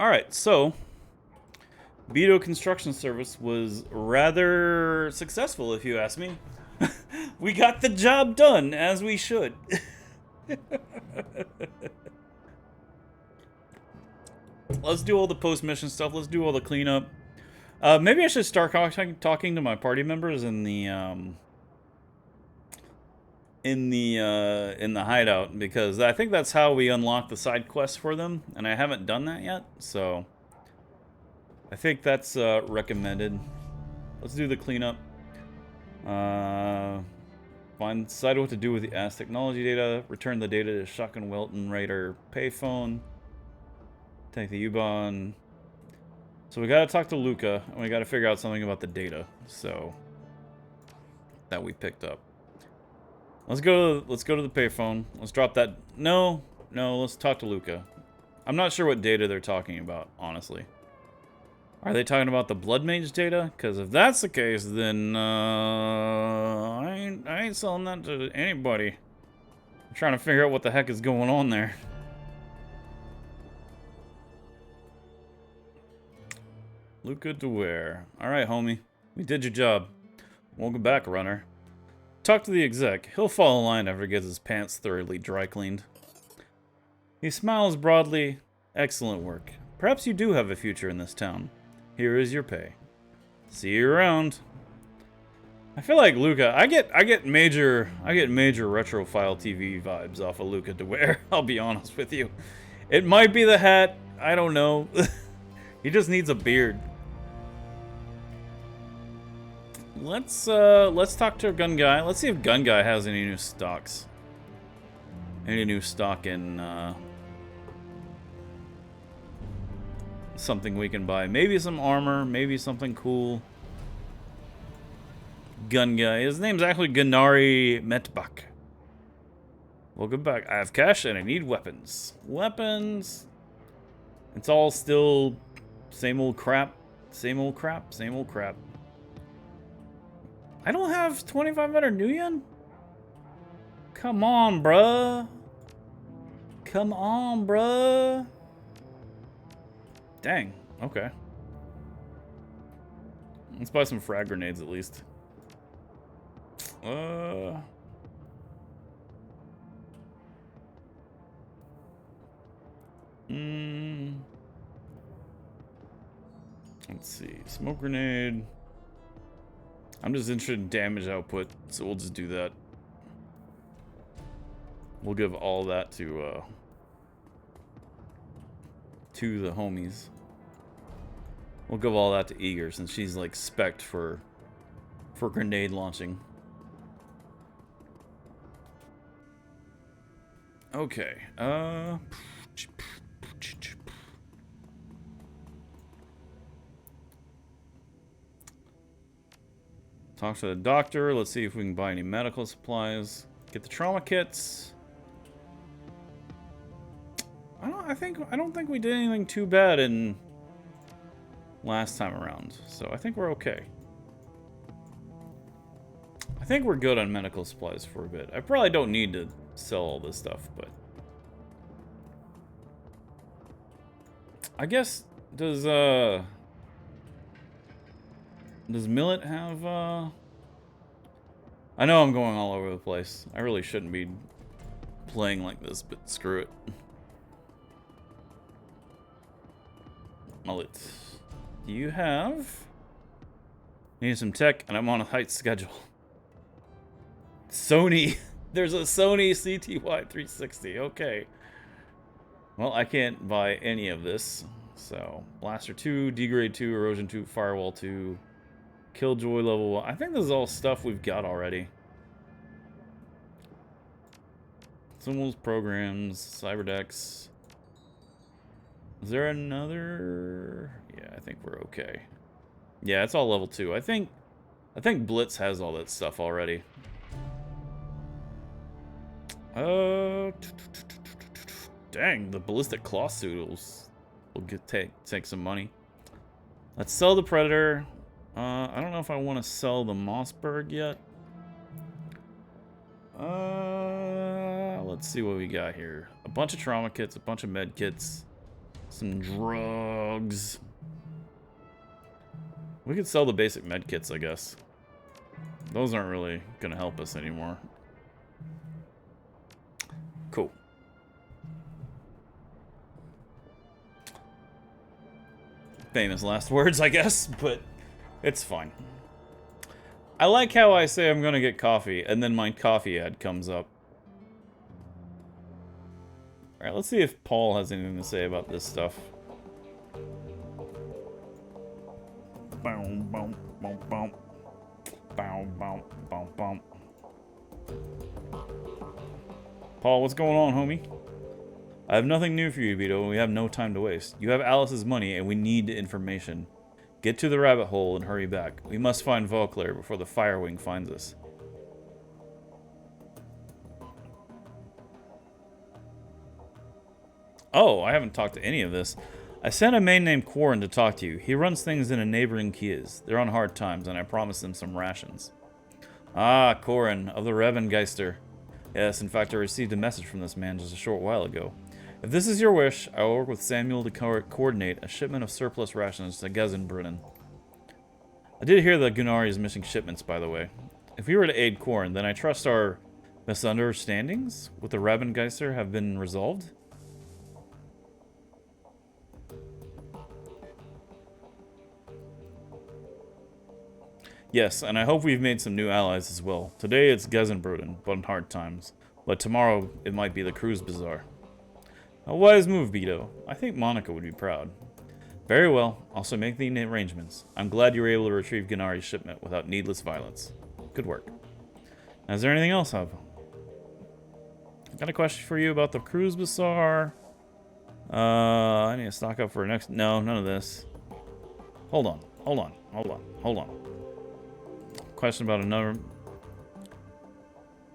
Alright, so Beto Construction Service was rather successful, if you ask me. We got the job done, as we should. Let's do all the post-mission stuff. Let's do all the cleanup. Maybe I should start talking to my party members in the hideout, because I think that's how we unlock the side quests for them, and I haven't done that yet, so I think that's recommended. Let's do the cleanup. Decide what to do with the ass technology data. Return the data to Shotgun Welton Raider payphone. Take the U-Bahn. So we gotta talk to Luca, and we gotta figure out something about the data. So that we picked up. Let's go to the payphone. Let's drop that. No, let's talk to Luca. I'm not sure what data they're talking about, honestly. Are they talking about the Blood Mage data? Because if that's the case, then I ain't selling that to anybody. I'm trying to figure out what the heck is going on there. Luca DeWare. Alright, homie. We did your job. Welcome back, runner. Talk to the exec. He'll fall in line after he gets his pants thoroughly dry cleaned. He smiles broadly. Excellent work. Perhaps you do have a future in this town. Here is your pay. See you around. I feel like Luca. I get major Retrophile TV vibes off of Luca DeWare. I'll be honest with you. It might be the hat. I don't know. He just needs a beard. Let's talk to Gun Guy. Let's see if Gun Guy has any new stocks. Any new stock in something we can buy. Maybe some armor, maybe something cool. Gun Guy. His name's actually Gennari Metbach. Welcome back. I have cash and I need weapons. Weapons. It's all still same old crap. Same old crap. Same old crap. I don't have 2,500 new yen? Come on, bruh. Come on, bruh. Dang. Okay. Let's buy some frag grenades at least. Let's see. Smoke grenade. I'm just interested in damage output, so we'll just do that. We'll give all that to the homies. We'll give all that to Eager, since she's like spec'd for grenade launching. Okay. Talk to the doctor. Let's see if we can buy any medical supplies. Get the trauma kits. I don't think we did anything too bad in last time around, so I think we're okay. I think we're good on medical supplies for a bit. I probably don't need to sell all this stuff, but I guess does Millet have I know I'm going all over the place. I really shouldn't be playing like this, but screw it. Millet. Do you have? Need some tech, and I'm on a tight schedule. Sony. There's a Sony CTY 360. Okay. Well, I can't buy any of this. So, Blaster 2, Degrade 2, Erosion 2, Firewall 2, Killjoy level 1. I think this is all stuff we've got already. Symbols, programs, Cyberdex. Is there another? Yeah, I think we're okay. Yeah, it's all level 2. I think Blitz has all that stuff already. Dang, the ballistic claw suit will take some money. Let's sell the Predator. I don't know if I want to sell the Mossberg yet. Let's see what we got here. A bunch of trauma kits, a bunch of med kits. Some drugs. We could sell the basic med kits, I guess. Those aren't really gonna help us anymore. Cool. Famous last words, I guess, but it's fine. I like how I say I'm gonna get coffee, and then my coffee ad comes up. Alright, let's see if Paul has anything to say about this stuff. Boom, boom, boom, boom. Boom, boom, boom, boom. Paul, what's going on, homie? I have nothing new for you, Vito, and we have no time to waste. You have Alice's money, and we need information. Get to the rabbit hole and hurry back. We must find Vauclair before the Firewing finds us. Oh, I haven't talked to any of this. I sent a man named Quarren to talk to you. He runs things in a neighboring Kiez. They're on hard times, and I promised them some rations. Ah, Quarren, of the Revengeister. Yes, in fact, I received a message from this man just a short while ago. If this is your wish, I will work with Samuel to coordinate a shipment of surplus rations to Gezenbrunnen. I did hear that Gunnar is missing shipments, by the way. If we were to aid Quarren, then I trust our misunderstandings with the Revengeister have been resolved? Yes, and I hope we've made some new allies as well. Today it's Gezenbrunnen, but in hard times. But tomorrow it might be the Cruise Bazaar. A wise move, Beto. I think Monica would be proud. Very well, also make the arrangements. I'm glad you were able to retrieve Gunnari's shipment without needless violence. Good work. Now, is there anything else, I've got a question for you about the Cruise Bazaar. I need to stock up for next... No, none of this. Hold on. Question about another...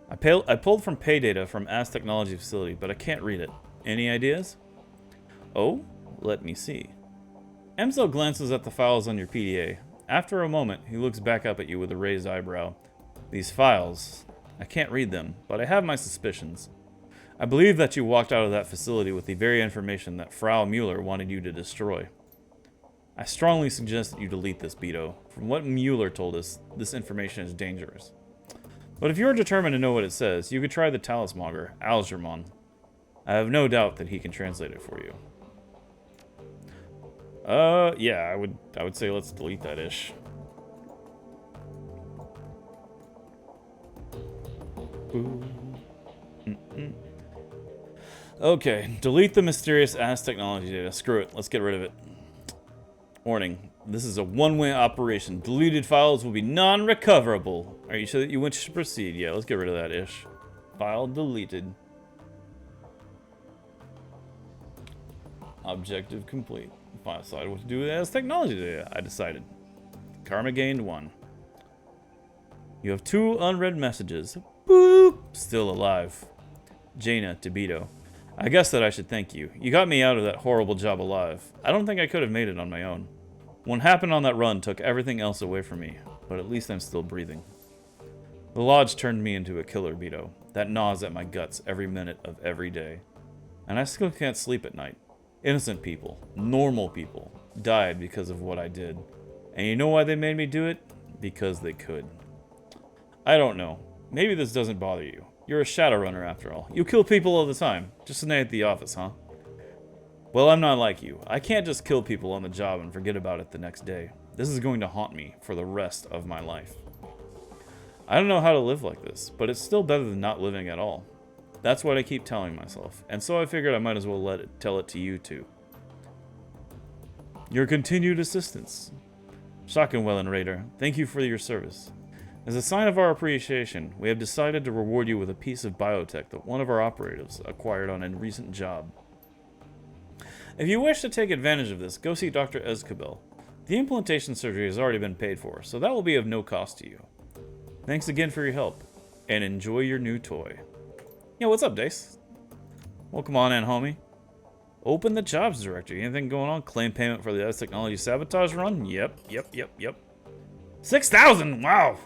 I pulled from pay data from AS Technology Facility, but I can't read it. Any ideas? Oh, let me see. Emso glances at the files on your PDA. After a moment, he looks back up at you with a raised eyebrow. These files, I can't read them, but I have my suspicions. I believe that you walked out of that facility with the very information that Frau Mueller wanted you to destroy. I strongly suggest that you delete this, Beto. From what Mueller told us, this information is dangerous. But if you're determined to know what it says, you could try the Talismonger, Algermon. I have no doubt that he can translate it for you. Yeah, I would say let's delete that ish. Okay, delete the mysterious AS Technology data. Screw it, let's get rid of it. Warning, this is a one-way operation. Deleted files will be non-recoverable. Are you sure that you wish to proceed? Yeah, let's get rid of that ish. File deleted. Objective complete. I decided what to do with AS Technology data. I decided. Karma gained 1. You have 2 unread messages. Boop! Still alive. Jaina to Beto. I guess that I should thank you. You got me out of that horrible job alive. I don't think I could have made it on my own. What happened on that run took everything else away from me, but at least I'm still breathing. The Lodge turned me into a killer, Beto. That gnaws at my guts every minute of every day. And I still can't sleep at night. Innocent people, normal people, died because of what I did. And you know why they made me do it? Because they could. I don't know. Maybe this doesn't bother you. You're a Shadowrunner after all. You kill people all the time. Just a night at the office, huh? Well, I'm not like you. I can't just kill people on the job and forget about it the next day. This is going to haunt me for the rest of my life. I don't know how to live like this, but it's still better than not living at all. That's what I keep telling myself, and so I figured I might as well tell it to you too. Your continued assistance. Schockenwellen Raider, thank you for your service. As a sign of our appreciation, we have decided to reward you with a piece of biotech that one of our operatives acquired on a recent job. If you wish to take advantage of this, go see Dr. Escabel. The implantation surgery has already been paid for, so that will be of no cost to you. Thanks again for your help, and enjoy your new toy. Yeah, what's up, Dace? Welcome on in, homie. Open the jobs directory. Anything going on? Claim payment for the AS Technology sabotage run? Yep. 6,000! Wow!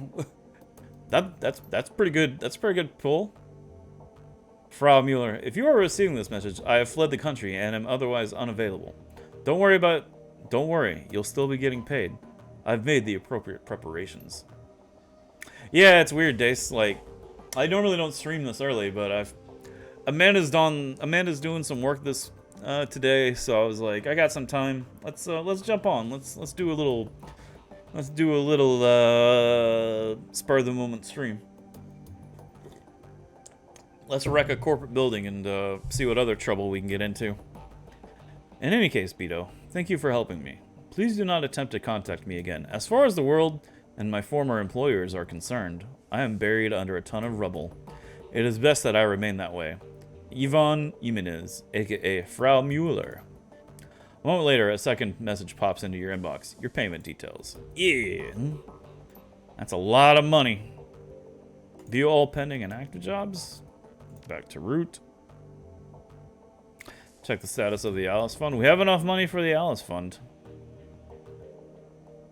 That's pretty good. That's a pretty good pull. Frau Mueller, if you are receiving this message, I have fled the country and am otherwise unavailable. Don't worry, you'll still be getting paid. I've made the appropriate preparations. Yeah, it's weird, Dace. Like, I normally don't stream this early, but Amanda's doing some work this today, so I was like, I got some time. Let's jump on. Let's do a little spur of the moment stream. Let's wreck a corporate building and see what other trouble we can get into. In any case, Beto, thank you for helping me. Please do not attempt to contact me again. As far as the world and my former employers are concerned, I am buried under a ton of rubble. It is best that I remain that way. Ivan Jimenez, aka Frau Mueller. A moment later, a second message pops into your inbox. Your payment details. Yeah. That's a lot of money. View all pending and active jobs. Back to root. Check the status of the Alice Fund. We have enough money for the Alice Fund.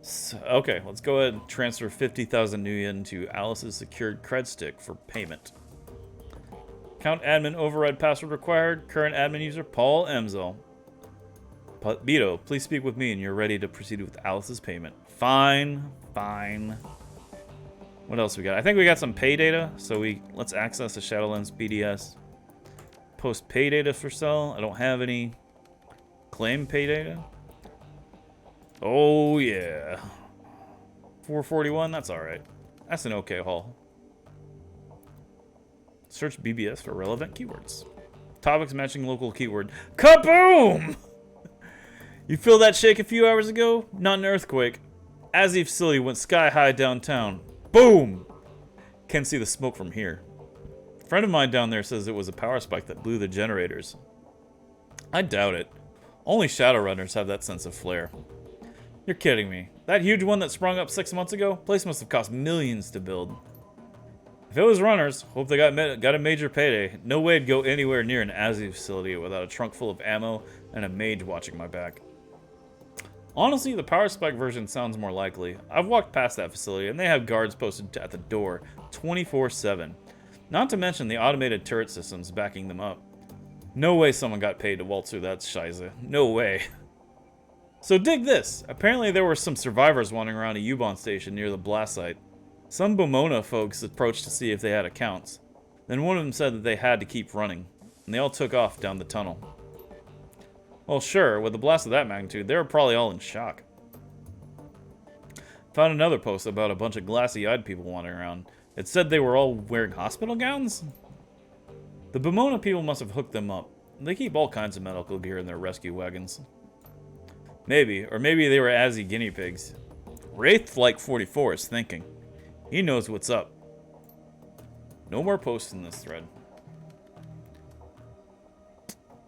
So, okay, let's go ahead and transfer 50,000 new yen to Alice's secured cred stick for payment. Account admin override password required. Current admin user Paul Emzel. Beto, please speak with me and you're ready to proceed with Alice's payment. Fine. What else we got? I think we got some pay data, so let's access the Shadowlands BDS. Post pay data for sale. I don't have any. Claim pay data. Oh yeah. 441, that's alright. That's an okay haul. Search BBS for relevant keywords. Topics matching local keyword. Kaboom! You feel that shake a few hours ago? Not an earthquake. As if facility went sky high downtown. Boom! Can't see the smoke from here. A friend of mine down there says it was a power spike that blew the generators. I doubt it. Only Shadowrunners have that sense of flair. You're kidding me. That huge one that sprung up 6 months ago? Place must have cost millions to build. If it was runners, hope they got a major payday. No way to go anywhere near an ASI facility without a trunk full of ammo and a mage watching my back. Honestly, the power spike version sounds more likely. I've walked past that facility and they have guards posted at the door 24/7. Not to mention the automated turret systems backing them up. No way someone got paid to waltz through that shiza. No way. So dig this. Apparently there were some survivors wandering around a U-Bahn station near the blast site. Some Bomona folks approached to see if they had accounts. Then one of them said that they had to keep running, and they all took off down the tunnel. Well, sure, with a blast of that magnitude, they were probably all in shock. Found another post about a bunch of glassy-eyed people wandering around. It said they were all wearing hospital gowns? The Bomona people must have hooked them up. They keep all kinds of medical gear in their rescue wagons. Maybe, or maybe they were ASI guinea pigs. Wraith like 44 is thinking. He knows what's up. No more posts in this thread.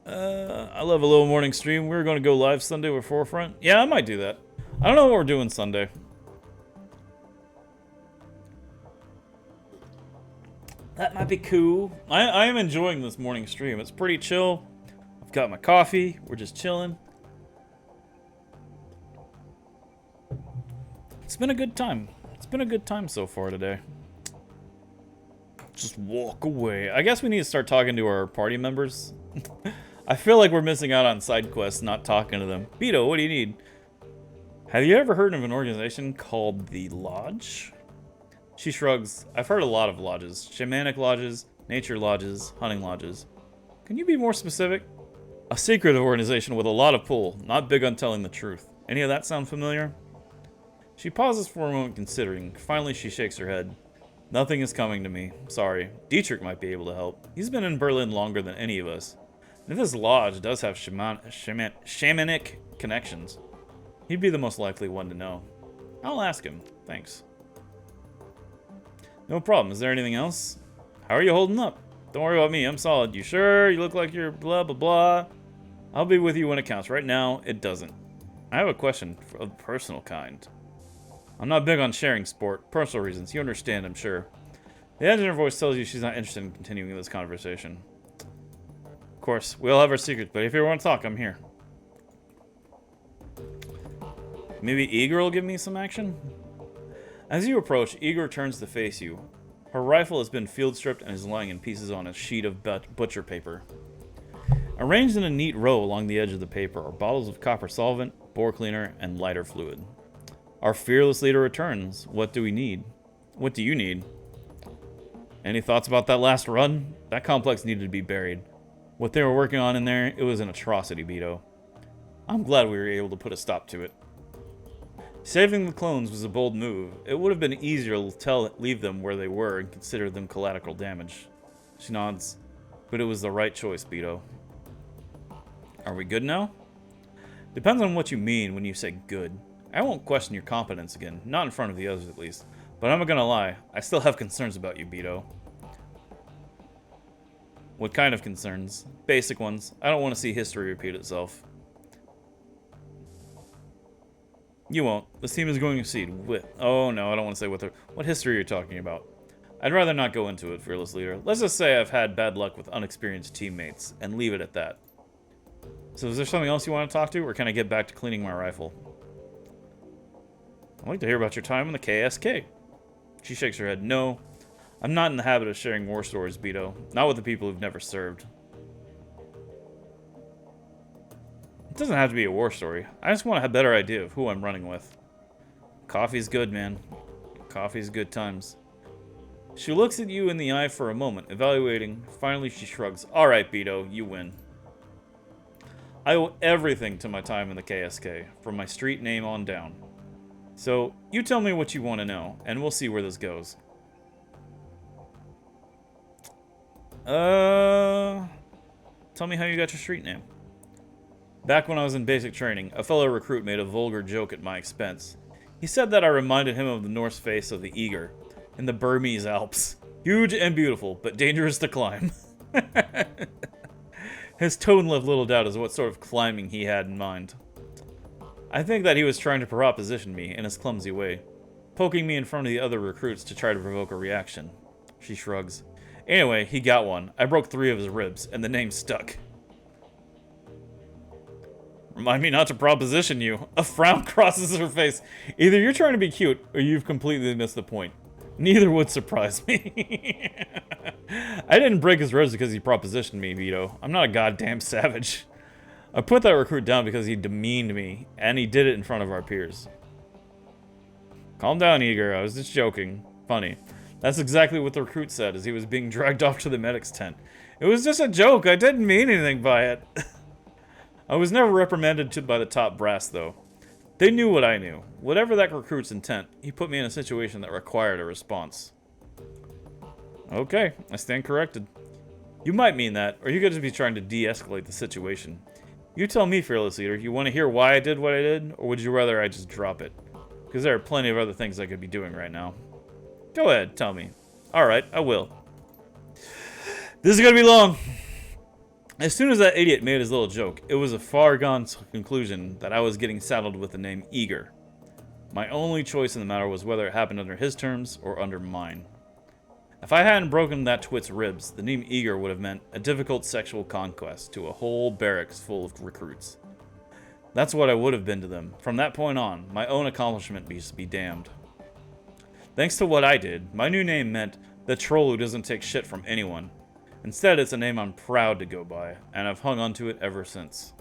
I love a little morning stream. We're going to go live Sunday with Forefront. Yeah, I might do that. I don't know what we're doing Sunday. That might be cool. I am enjoying this morning stream. It's pretty chill. I've got my coffee. We're just chilling. It's been a good time. It's been a good time so far today. Just walk away. I guess we need to start talking to our party members. I feel like we're missing out on side quests, not talking to them. Beto, what do you need? Have you ever heard of an organization called the Lodge? She shrugs. I've heard a lot of lodges. Shamanic lodges, nature lodges, hunting lodges. Can you be more specific? A secretive organization with a lot of pull, not big on telling the truth. Any of that sound familiar? She pauses for a moment considering. Finally, she shakes her head. Nothing is coming to me. Sorry. Dietrich might be able to help. He's been in Berlin longer than any of us. And if this lodge does have shamanic connections, he'd be the most likely one to know. I'll ask him. Thanks. No problem. Is there anything else? How are you holding up? Don't worry about me. I'm solid. You sure? You look like you're blah, blah, blah. I'll be with you when it counts. Right now, it doesn't. I have a question of personal kind. I'm not big on sharing sport. Personal reasons. You understand, I'm sure. The edge in her voice tells you she's not interested in continuing this conversation. Of course, we all have our secrets, but if you want to talk, I'm here. Maybe Igor will give me some action? As you approach, Igor turns to face you. Her rifle has been field stripped and is lying in pieces on a sheet of butcher paper. Arranged in a neat row along the edge of the paper are bottles of copper solvent, bore cleaner, and lighter fluid. Our fearless leader returns. What do we need? What do you need? Any thoughts about that last run? That complex needed to be buried. What they were working on in there, it was an atrocity, Beto. I'm glad we were able to put a stop to it. Saving the clones was a bold move. It would have been easier to leave them where they were and consider them collateral damage. She nods. But it was the right choice, Beto. Are we good now? Depends on what you mean when you say good. I won't question your competence again, not in front of the others at least. But I'm not gonna lie, I still have concerns about you, Beto. What kind of concerns? Basic ones. I don't want to see history repeat itself. You won't. This team is going to succeed with... Oh no, I don't want to say what history you're talking about. I'd rather not go into it, fearless leader. Let's just say I've had bad luck with unexperienced teammates, and leave it at that. So is there something else you want to talk to, or can I get back to cleaning my rifle? I'd like to hear about your time in the KSK. She shakes her head. No, I'm not in the habit of sharing war stories, Beto. Not with the people who've never served. It doesn't have to be a war story. I just want to have a better idea of who I'm running with. Coffee's good, man. Coffee's good times. She looks at you in the eye for a moment, evaluating. Finally, she shrugs. Alright, Beto, you win. I owe everything to my time in the KSK, from my street name on down. So, you tell me what you want to know, and we'll see where this goes. Tell me how you got your street name. Back when I was in basic training, a fellow recruit made a vulgar joke at my expense. He said that I reminded him of the Norse face of the eagle in the Burmese Alps. Huge and beautiful, but dangerous to climb. His tone left little doubt as to what sort of climbing he had in mind. I think that he was trying to proposition me in his clumsy way, poking me in front of the other recruits to try to provoke a reaction. She shrugs. Anyway, he got one. I broke 3 of his ribs, and the name stuck. Remind me not to proposition you. A frown crosses her face. Either you're trying to be cute, or you've completely missed the point. Neither would surprise me. I didn't break his ribs because he propositioned me, Vito. I'm not a goddamn savage. I put that recruit down because he demeaned me, and he did it in front of our peers. Calm down, Eager. I was just joking. Funny. That's exactly what the recruit said as he was being dragged off to the medic's tent. It was just a joke. I didn't mean anything by it. I was never reprimanded by the top brass, though. They knew what I knew. Whatever that recruit's intent, he put me in a situation that required a response. Okay, I stand corrected. You might mean that, or you could just be trying to de-escalate the situation. You tell me, fearless leader, you want to hear why I did what I did, or would you rather I just drop it? Because there are plenty of other things I could be doing right now. Go ahead, tell me. Alright, I will. This is gonna be long. As soon as that idiot made his little joke, it was a far-gone conclusion that I was getting saddled with the name Eager. My only choice in the matter was whether it happened under his terms or under mine. If I hadn't broken that twit's ribs, the name Eager would have meant a difficult sexual conquest to a whole barracks full of recruits. That's what I would have been to them. From that point on, my own accomplishment be damned. Thanks to what I did, my new name meant the troll who doesn't take shit from anyone. Instead, it's a name I'm proud to go by, and I've hung onto it ever since.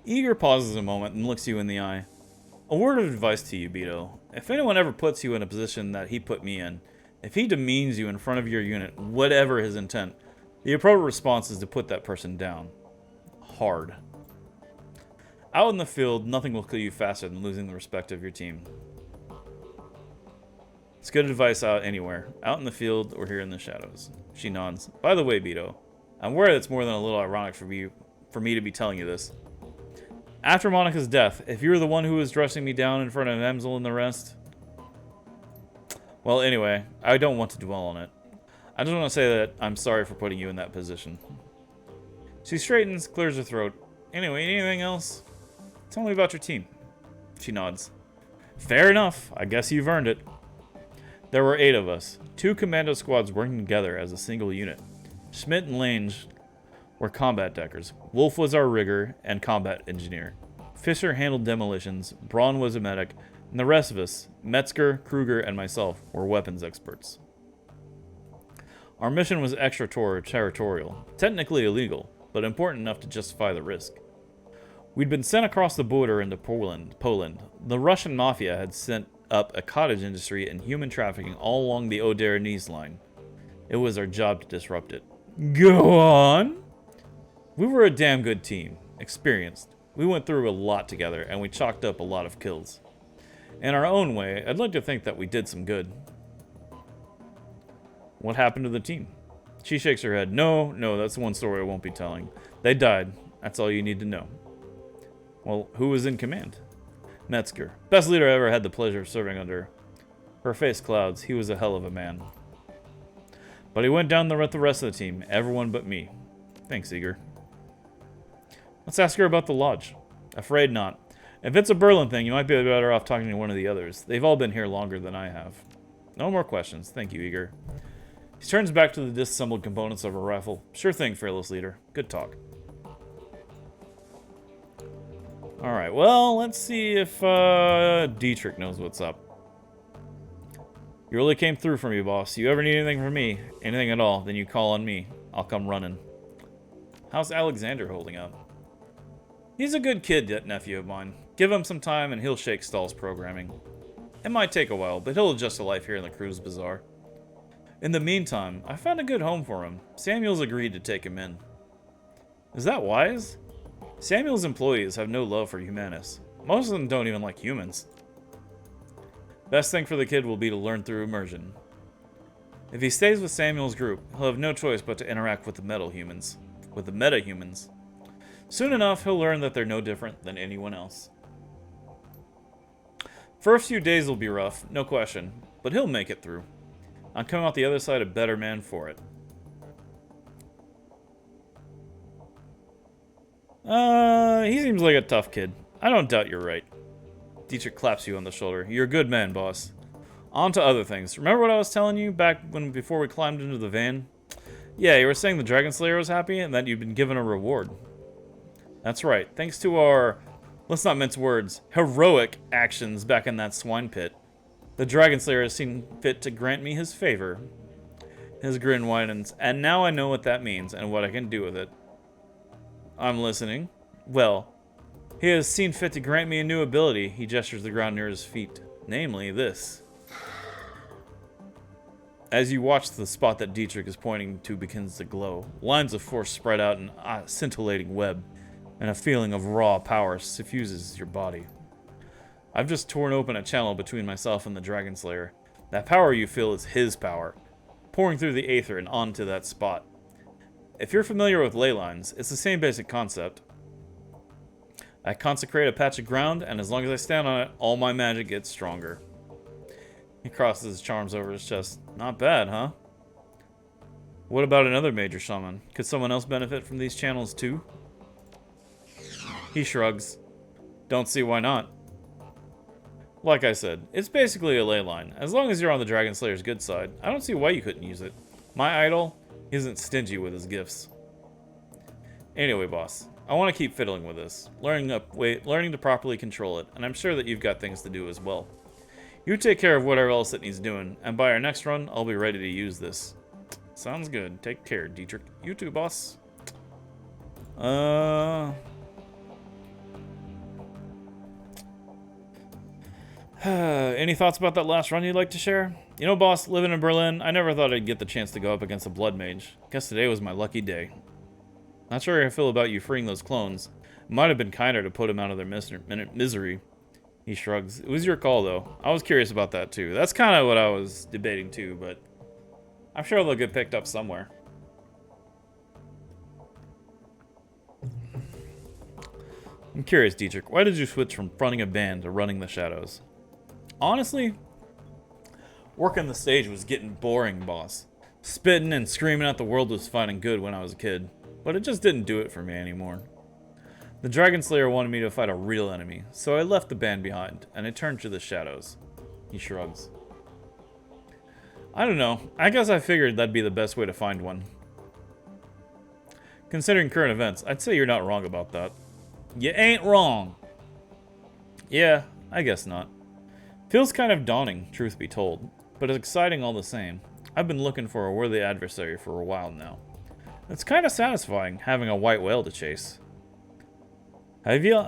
Eager pauses a moment and looks you in the eye. A word of advice to you, Beto. If anyone ever puts you in a position that he put me in, if he demeans you in front of your unit, whatever his intent, the appropriate response is to put that person down. Hard. Out in the field, nothing will kill you faster than losing the respect of your team. It's good advice out anywhere, out in the field or here in the shadows. She nods. By the way, Beto, I'm aware it's more than a little ironic for me to be telling you this. After Monica's death, if you were the one who was dressing me down in front of Emsel and the rest... Well, anyway, I don't want to dwell on it. I just want to say that I'm sorry for putting you in that position. She straightens, clears her throat. Anyway, anything else? Tell me about your team. She nods. Fair enough. I guess you've earned it. There were 8 of us, 2 commando squads working together as a single unit. Schmidt and Lange were combat deckers. Wolf was our rigger and combat engineer. Fisher handled demolitions, Braun was a medic, and the rest of us, Metzger, Kruger, and myself, were weapons experts. Our mission was extraterritorial, technically illegal, but important enough to justify the risk. We'd been sent across the border into Poland. The Russian mafia had set up a cottage industry and human trafficking all along the Oder-Neisse line. It was our job to disrupt it. Go on! We were a damn good team, experienced. We went through a lot together, and we chalked up a lot of kills. In our own way, I'd like to think that we did some good. What happened to the team? She shakes her head. No, that's one story I won't be telling. They died. That's all you need to know. Well, who was in command? Metzger. Best leader I ever had the pleasure of serving under. Her face clouds. He was a hell of a man. But he went down with the rest of the team. Everyone but me. Thanks, Eager. Let's ask her about the lodge. Afraid not. If it's a Berlin thing, you might be better off talking to one of the others. They've all been here longer than I have. No more questions. Thank you, Eager. He turns back to the disassembled components of her rifle. Sure thing, fearless leader. Good talk. Alright, well, let's see if Dietrich knows what's up. You really came through for me, boss. You ever need anything from me, anything at all, then you call on me. I'll come running. How's Alexander holding up? He's a good kid, that nephew of mine. Give him some time and he'll shake Stahl's programming. It might take a while, but he'll adjust to life here in the Cruise Bazaar. In the meantime, I found a good home for him. Samuel's agreed to take him in. Is that wise? Samuel's employees have no love for humanists. Most of them don't even like humans. Best thing for the kid will be to learn through immersion. If he stays with Samuel's group, he'll have no choice but to interact with the meta-humans. Soon enough, he'll learn that they're no different than anyone else. First few days will be rough, no question, but he'll make it through. I'm coming out the other side a better man for it. He seems like a tough kid. I don't doubt you're right. Dietrich claps you on the shoulder. You're a good man, boss. On to other things. Remember what I was telling you before we climbed into the van? Yeah, you were saying the Dragon Slayer was happy and that you'd been given a reward. That's right. Thanks to our, let's not mince words, heroic actions back in that swine pit, the Dragon Slayer has seen fit to grant me his favor. His grin widens, and now I know what that means and what I can do with it. I'm listening. Well, he has seen fit to grant me a new ability. He gestures the ground near his feet. Namely, this. As you watch, the spot that Dietrich is pointing to begins to glow. Lines of force spread out in a scintillating web, and a feeling of raw power suffuses your body. I've just torn open a channel between myself and the Dragon Slayer. That power you feel is his power, pouring through the aether and onto that spot. If you're familiar with ley lines, it's the same basic concept. I consecrate a patch of ground, and as long as I stand on it, all my magic gets stronger. He crosses his charms over his chest. Not bad, huh? What about another major shaman? Could someone else benefit from these channels too? He shrugs. Don't see why not. Like I said, it's basically a ley line. As long as you're on the Dragon Slayer's good side, I don't see why you couldn't use it. My idol isn't stingy with his gifts. Anyway, boss, I want to keep fiddling with this, learning to properly control it, and I'm sure that you've got things to do as well. You take care of whatever else it needs doing, and by our next run, I'll be ready to use this. Sounds good. Take care, Dietrich. You too, boss. Any thoughts about that last run you'd like to share? You know, boss, living in Berlin, I never thought I'd get the chance to go up against a blood mage. Guess today was my lucky day. Not sure how I feel about you freeing those clones. It might have been kinder to put them out of their misery. He shrugs. It was your call, though. I was curious about that, too. That's kind of what I was debating, too, but I'm sure they'll get picked up somewhere. I'm curious, Dietrich. Why did you switch from fronting a band to running the shadows? Honestly, working the stage was getting boring, boss. Spitting and screaming at the world was fine and good when I was a kid, but it just didn't do it for me anymore. The Dragon Slayer wanted me to fight a real enemy, so I left the band behind, and I turned to the shadows. He shrugs. I don't know. I guess I figured that'd be the best way to find one. Considering current events, I'd say you're not wrong about that. You ain't wrong. Yeah, I guess not. Feels kind of daunting, truth be told, but it's exciting all the same. I've been looking for a worthy adversary for a while now. It's kind of satisfying having a white whale to chase. Have you...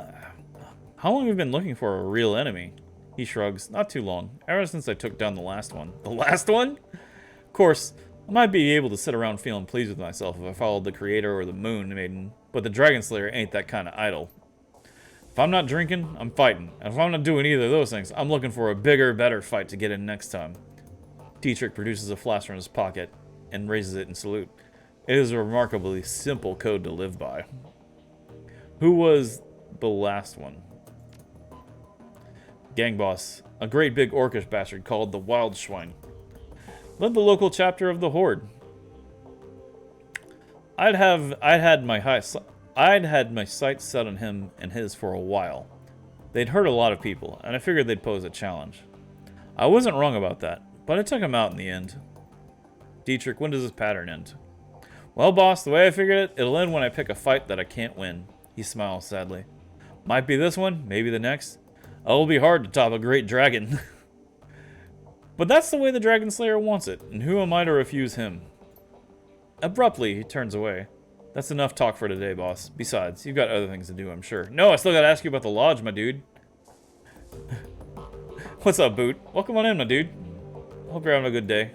How long have you been looking for a real enemy? He shrugs. Not too long. Ever since I took down the last one. The last one? Of course, I might be able to sit around feeling pleased with myself if I followed the creator or the moon maiden, but the Dragon Slayer ain't that kind of idol. If I'm not drinking, I'm fighting. And if I'm not doing either of those things, I'm looking for a bigger, better fight to get in next time. Dietrich produces a flask from his pocket and raises it in salute. It is a remarkably simple code to live by. Who was the last one? Gang boss, a great big orcish bastard called the Wild Schwein. Led the local chapter of the Horde. I'd had my sights set on him and his for a while. They'd hurt a lot of people, and I figured they'd pose a challenge. I wasn't wrong about that, but I took him out in the end. Dietrich, when does this pattern end? Well, boss, the way I figured it, it'll end when I pick a fight that I can't win. He smiles sadly. Might be this one, maybe the next. It'll be hard to top a great dragon. But that's the way the Dragon Slayer wants it, and who am I to refuse him? Abruptly, he turns away. That's enough talk for today, boss. Besides, you've got other things to do, I'm sure. No, I still gotta ask you about the lodge, my dude. What's up, Boot? Welcome on in, my dude. Hope you're having a good day.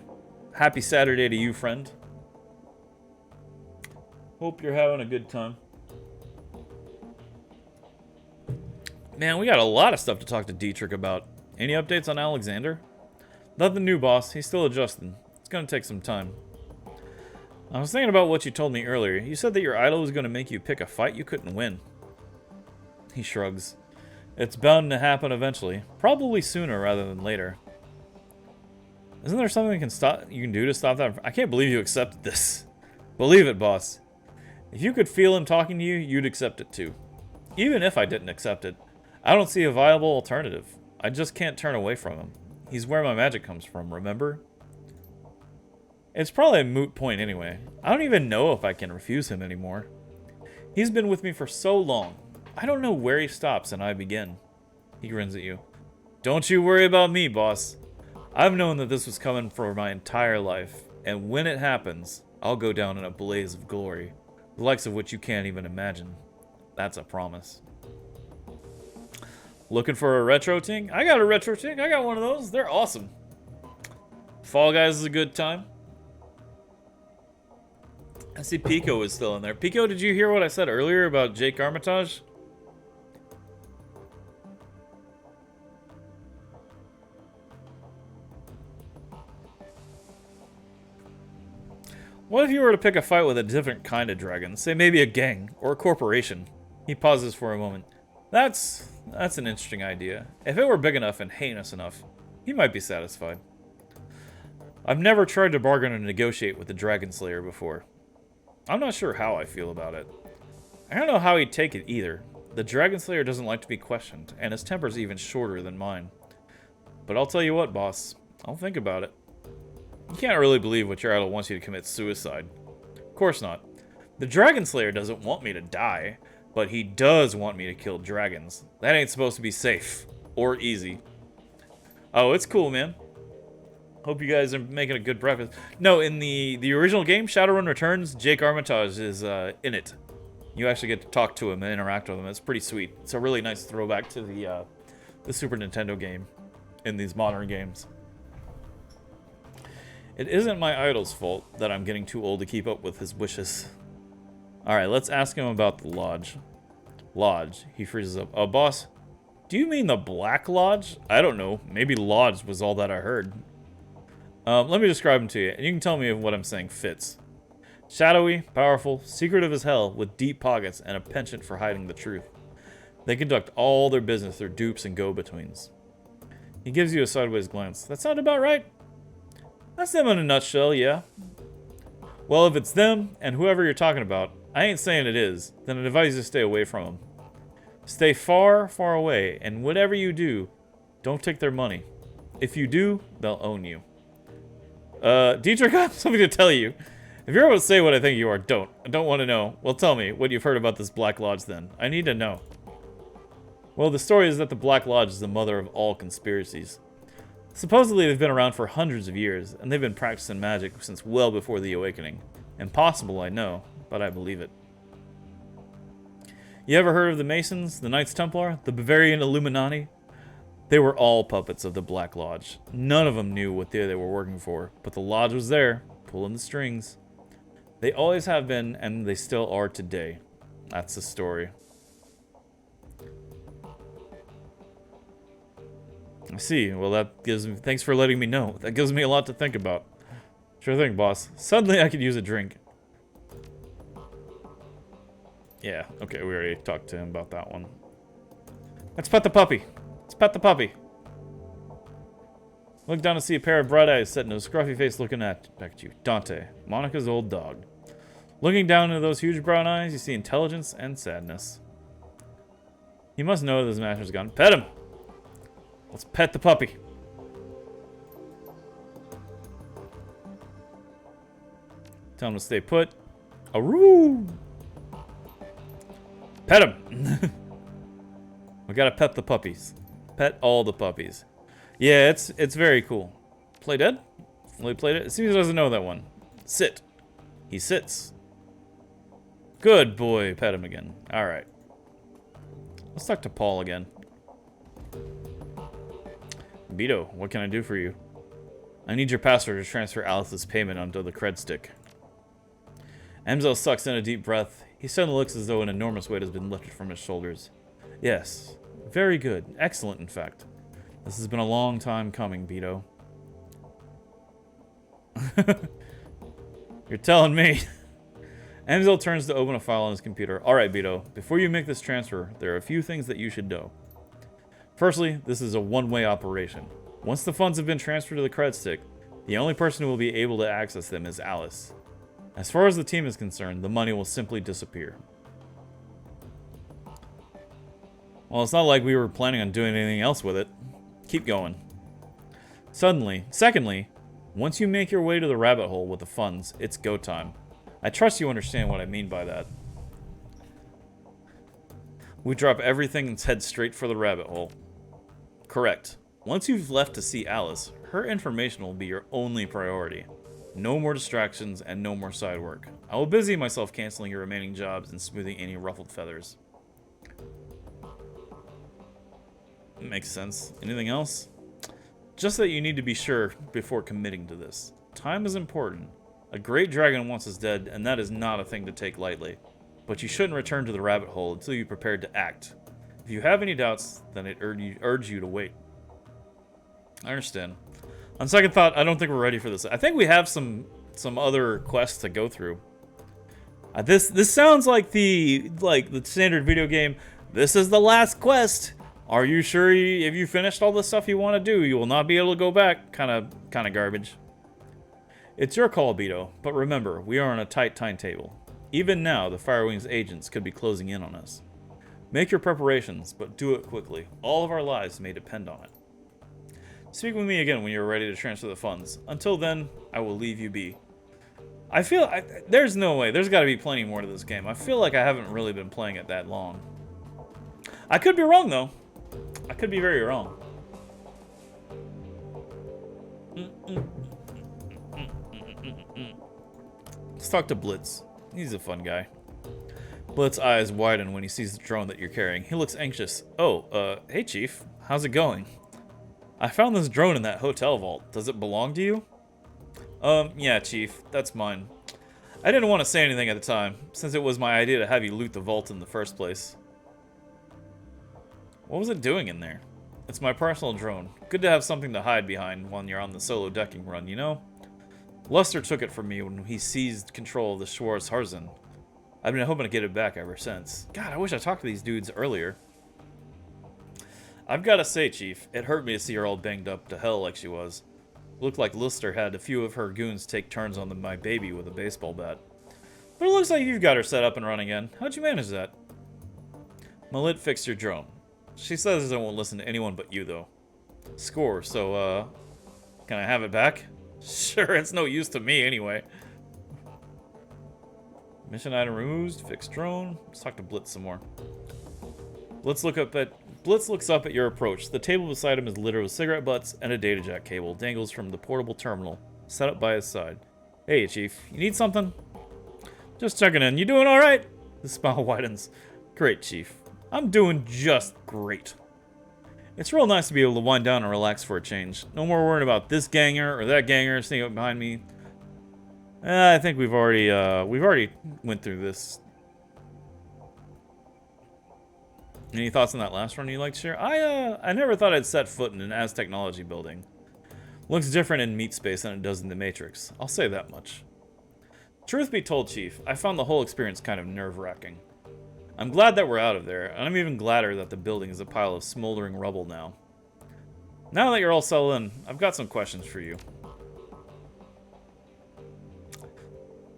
Happy Saturday to you, friend. Hope you're having a good time. Man, we got a lot of stuff to talk to Dietrich about. Any updates on Alexander? Nothing new, boss. He's still adjusting. It's gonna take some time. I was thinking about what you told me earlier. You said that your idol was gonna make you pick a fight you couldn't win. He shrugs. It's bound to happen eventually. Probably sooner rather than later. Isn't there something you can do to stop that? I can't believe you accepted this. Believe it, boss. If you could feel him talking to you, you'd accept it too. Even if I didn't accept it, I don't see a viable alternative. I just can't turn away from him. He's where my magic comes from, remember? It's probably a moot point anyway. I don't even know if I can refuse him anymore. He's been with me for so long. I don't know where he stops and I begin. He grins at you. Don't you worry about me, boss. I've known that this was coming for my entire life, and when it happens, I'll go down in a blaze of glory, the likes of which you can't even imagine. That's a promise. Looking for a retro ting? I got a retro ting. I got one of those. They're awesome. Fall Guys is a good time. I see Pico is still in there. Pico, did you hear what I said earlier about Jake Armitage? What if you were to pick a fight with a different kind of dragon? Say maybe a gang or a corporation. He pauses for a moment. That's an interesting idea. If it were big enough and heinous enough, he might be satisfied. I've never tried to bargain or negotiate with the Dragon Slayer before. I'm not sure how I feel about it. I don't know how he'd take it either. The Dragon Slayer doesn't like to be questioned, and his temper's even shorter than mine. But I'll tell you what, boss. I'll think about it. You can't really believe what your idol wants you to commit suicide. Of course not. The Dragon Slayer doesn't want me to die, but he does want me to kill dragons. That ain't supposed to be safe or easy. Oh, it's cool, man. Hope you guys are making a good breakfast. No, in the original game, Shadowrun Returns, Jake Armitage is in it. You actually get to talk to him and interact with him. It's pretty sweet. It's a really nice throwback to the Super Nintendo game in these modern games. It isn't my idol's fault that I'm getting too old to keep up with his wishes. Alright, let's ask him about the lodge. Lodge. He freezes up. Boss, do you mean the Black Lodge? I don't know. Maybe Lodge was all that I heard. Let me describe him to you, and you can tell me if what I'm saying fits. Shadowy, powerful, secretive as hell, with deep pockets and a penchant for hiding the truth. They conduct all their business through dupes and go-betweens. He gives you a sideways glance. That sound about right? That's them in a nutshell, yeah. Well, if it's them, and whoever you're talking about, I ain't saying it is, then I'd advise you to stay away from them. Stay far, far away, and whatever you do, don't take their money. If you do, they'll own you. Dietrich, I have something to tell you. If you're able to say what I think you are, don't. I don't want to know. Well, tell me what you've heard about this Black Lodge, then. I need to know. Well, the story is that the Black Lodge is the mother of all conspiracies. Supposedly they've been around for hundreds of years, and they've been practicing magic since well before the Awakening. Impossible, I know, but I believe it. You ever heard of the Masons, the Knights Templar, the Bavarian Illuminati? They were all puppets of the Black Lodge. None of them knew what they were working for, but the Lodge was there, pulling the strings. They always have been, and they still are today. That's the story. I see. Well, that gives me... Thanks for letting me know. That gives me a lot to think about. Sure thing, boss. Suddenly I could use a drink. Yeah, okay, we already talked to him about that one. Let's pet the puppy. Let's pet the puppy. Look down to see a pair of bright eyes set in a scruffy face looking back at you. Dante, Monica's old dog. Looking down into those huge brown eyes, you see intelligence and sadness. He must know that his master's gone. Pet him! Let's pet the puppy. Tell him to stay put. Aroo! Pet him! We gotta pet the puppies. Pet all the puppies. Yeah, it's very cool. Play dead? Well, he played it. It seems he doesn't know that one. Sit. He sits. Good boy. Pet him again. Alright. Let's talk to Paul again. Beto, what can I do for you? I need your password to transfer Alice's payment onto the cred stick. Amzel sucks in a deep breath. He suddenly looks as though an enormous weight has been lifted from his shoulders. Yes. Very good. Excellent, in fact. This has been a long time coming, Beto. You're telling me. Amzel turns to open a file on his computer. Alright, Beto. Before you make this transfer, there are a few things that you should know. Firstly, this is a one-way operation. Once the funds have been transferred to the cred stick, the only person who will be able to access them is Alice. As far as the team is concerned, the money will simply disappear. Well, it's not like we were planning on doing anything else with it. Keep going. Secondly, once you make your way to the rabbit hole with the funds, it's go time. I trust you understand what I mean by that. We drop everything and head straight for the rabbit hole. Correct. Once you've left to see Alice, her information will be your only priority. No more distractions and no more side work. I will busy myself canceling your remaining jobs and smoothing any ruffled feathers. Makes sense. Anything else? Just that you need to be sure before committing to this. Time is important. A great dragon wants us dead, and that is not a thing to take lightly. But you shouldn't return to the rabbit hole until you're prepared to act. If you have any doubts, then I'd urge you to wait. I understand. On second thought, I don't think we're ready for this. I think we have some other quests to go through. This sounds like the standard video game. This is the last quest. Are you sure if you finished all the stuff you want to do, you will not be able to go back? Kind of garbage. It's your call, Beto, but remember, we are on a tight timetable. Even now, the Firewing's agents could be closing in on us. Make your preparations, but do it quickly. All of our lives may depend on it. Speak with me again when you're ready to transfer the funds. Until then, I will leave you be. There's no way. There's got to be plenty more to this game. I feel like I haven't really been playing it that long. I could be wrong, though. I could be very wrong. Let's talk to Blitz. He's a fun guy. Blitz's eyes widen when he sees the drone that you're carrying. He looks anxious. Oh, hey Chief. How's it going? I found this drone in that hotel vault. Does it belong to you? Yeah, Chief. That's mine. I didn't want to say anything at the time, since it was my idea to have you loot the vault in the first place. What was it doing in there? It's my personal drone. Good to have something to hide behind when you're on the solo decking run, you know? Luster took it from me when he seized control of the Schwarz Harzen. I've been hoping to get it back ever since. God, I wish I talked to these dudes earlier. I've gotta say, Chief, it hurt me to see her all banged up to hell like she was. Looked like Luster had a few of her goons take turns on my baby with a baseball bat. But it looks like you've got her set up and running again. How'd you manage that? Malit fixed your drone. She says I won't listen to anyone but you, though. Score, so, can I have it back? Sure, it's no use to me anyway. Mission item removed, fixed drone. Let's talk to Blitz some more. Blitz Blitz looks up at your approach. The table beside him is littered with cigarette butts, and a data jack cable dangles from the portable terminal set up by his side. Hey, Chief. You need something? Just checking in. You doing all right? His smile widens. Great, Chief. I'm doing just great. It's real nice to be able to wind down and relax for a change. No more worrying about this ganger or that ganger sneaking up behind me. I think we've already went through this. Any thoughts on that last run you'd like to share? I never thought I'd set foot in an Aztechnology building. Looks different in Meat Space than it does in the Matrix. I'll say that much. Truth be told, Chief, I found the whole experience kind of nerve-wracking. I'm glad that we're out of there, and I'm even gladder that the building is a pile of smoldering rubble now. Now that you're all settled in, I've got some questions for you.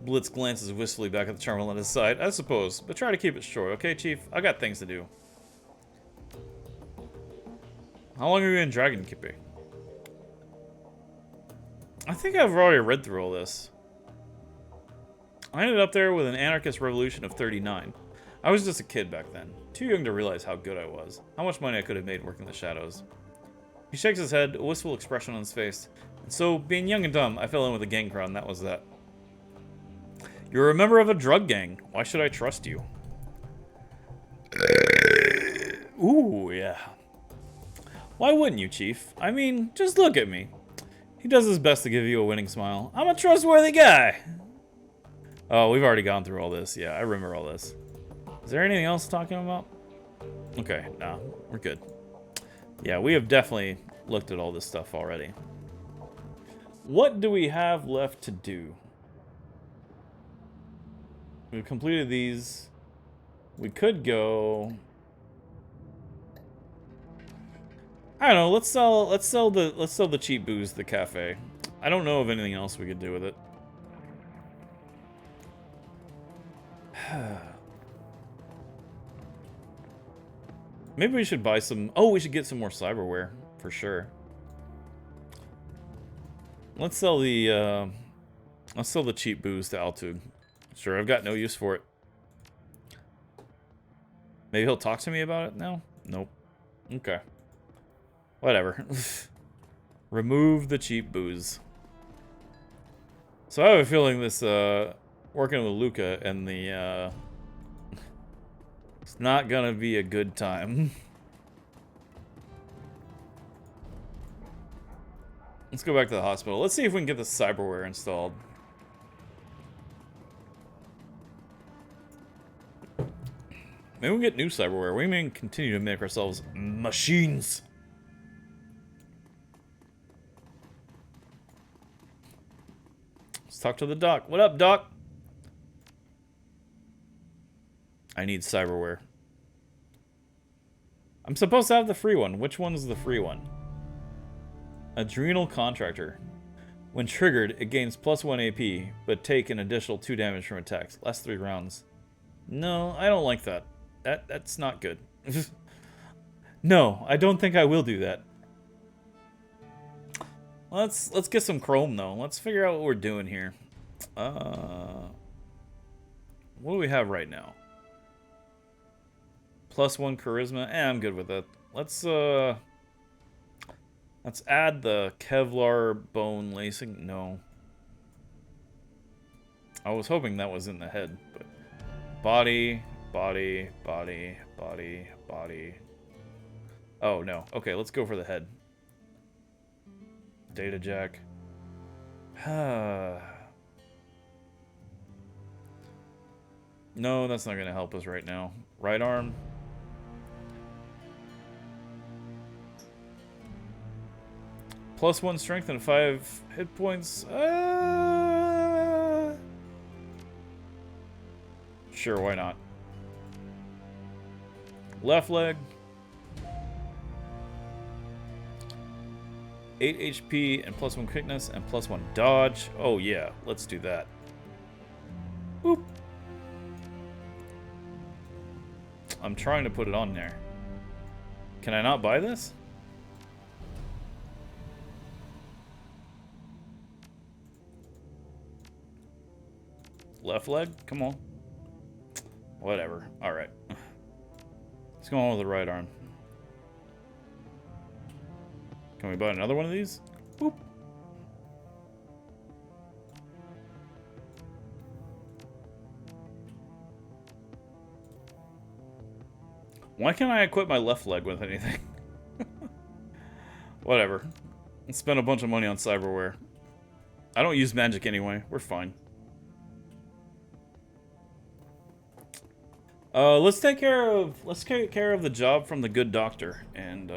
Blitz glances wistfully back at the terminal at his side. I suppose, but try to keep it short, okay, Chief? I got things to do. How long are you in Dragon Keeper? I think I've already read through all this. I ended up there with an anarchist revolution of 39. I was just a kid back then, too young to realize how good I was, how much money I could have made working the shadows. He shakes his head, a wistful expression on his face. And so, being young and dumb, I fell in with a gang crowd, and that was that. You're a member of a drug gang. Why should I trust you? Ooh, yeah. Why wouldn't you, Chief? I mean, just look at me. He does his best to give you a winning smile. I'm a trustworthy guy. Oh, we've already gone through all this. Yeah, I remember all this. Is there anything else talking about? Okay, nah, we're good. Yeah, we have definitely looked at all this stuff already. What do we have left to do? We've completed these. We could go. I don't know. Let's sell the cheap booze to the cafe. I don't know of anything else we could do with it. Maybe we should buy some. Oh, we should get some more cyberware for sure. Let's sell the cheap booze to Altug. Sure, I've got no use for it. Maybe he'll talk to me about it now? Nope. Okay. Whatever. Remove the cheap booze. So I have a feeling this, working with Luca and the, it's not gonna be a good time. Let's go back to the hospital. Let's see if we can get the cyberware installed. Maybe we'll get new cyberware. We may continue to make ourselves machines. Let's talk to the doc. What up, doc? I need cyberware. I'm supposed to have the free one. Which one's the free one? Adrenal Contractor. When triggered, it gains +1 AP, but take an additional 2 damage from attacks. Last 3 rounds. No, I don't like that. That's not good. No, I don't think I will do that. Let's get some chrome though. Let's figure out what we're doing here. What do we have right now? +1 charisma. I'm good with that. Let's add the Kevlar bone lacing. No. I was hoping that was in the head, but body. Oh, no. Okay, let's go for the head. Data jack. No, that's not going to help us right now. Right arm. +1 strength and 5 hit points. Sure, why not? Left leg. 8 HP and +1 quickness and +1 dodge. Oh yeah, let's do that. Boop. I'm trying to put it on there. Can I not buy this? Left leg? Come on. Whatever. Alright. Let's go on with the right arm. Can we buy another one of these? Boop. Why can't I equip my left leg with anything? Whatever. Let's spend a bunch of money on cyberware. I don't use magic anyway. We're fine. Let's take care of the job from the good doctor and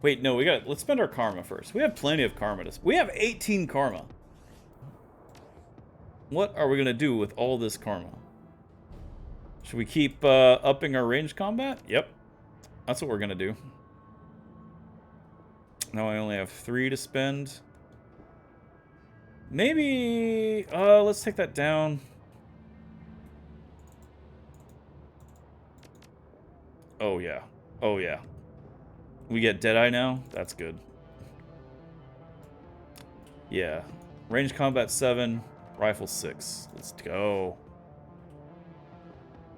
wait, no, let's spend our karma first. We have plenty of karma. We have 18 karma. What are we gonna do with all this karma? Should we keep upping our range combat? Yep. That's what we're gonna do. Now I only have 3 to spend. Maybe let's take that down. Oh yeah. Oh yeah. We get Deadeye now? That's good. Yeah. Range combat 7, rifle 6. Let's go.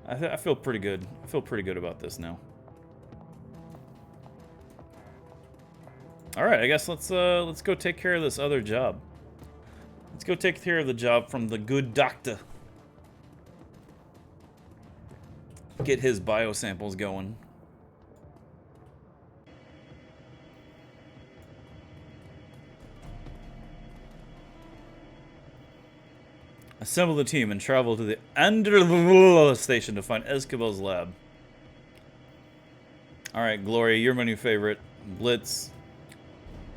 I feel pretty good. I feel pretty good about this now. Alright, I guess let's go take care of this other job. Let's go take care of the job from the good doctor. Get his biosamples going. Assemble the team and travel to the Andrla station to find Escobar's lab. Alright, Glory, you're my new favorite. Blitz.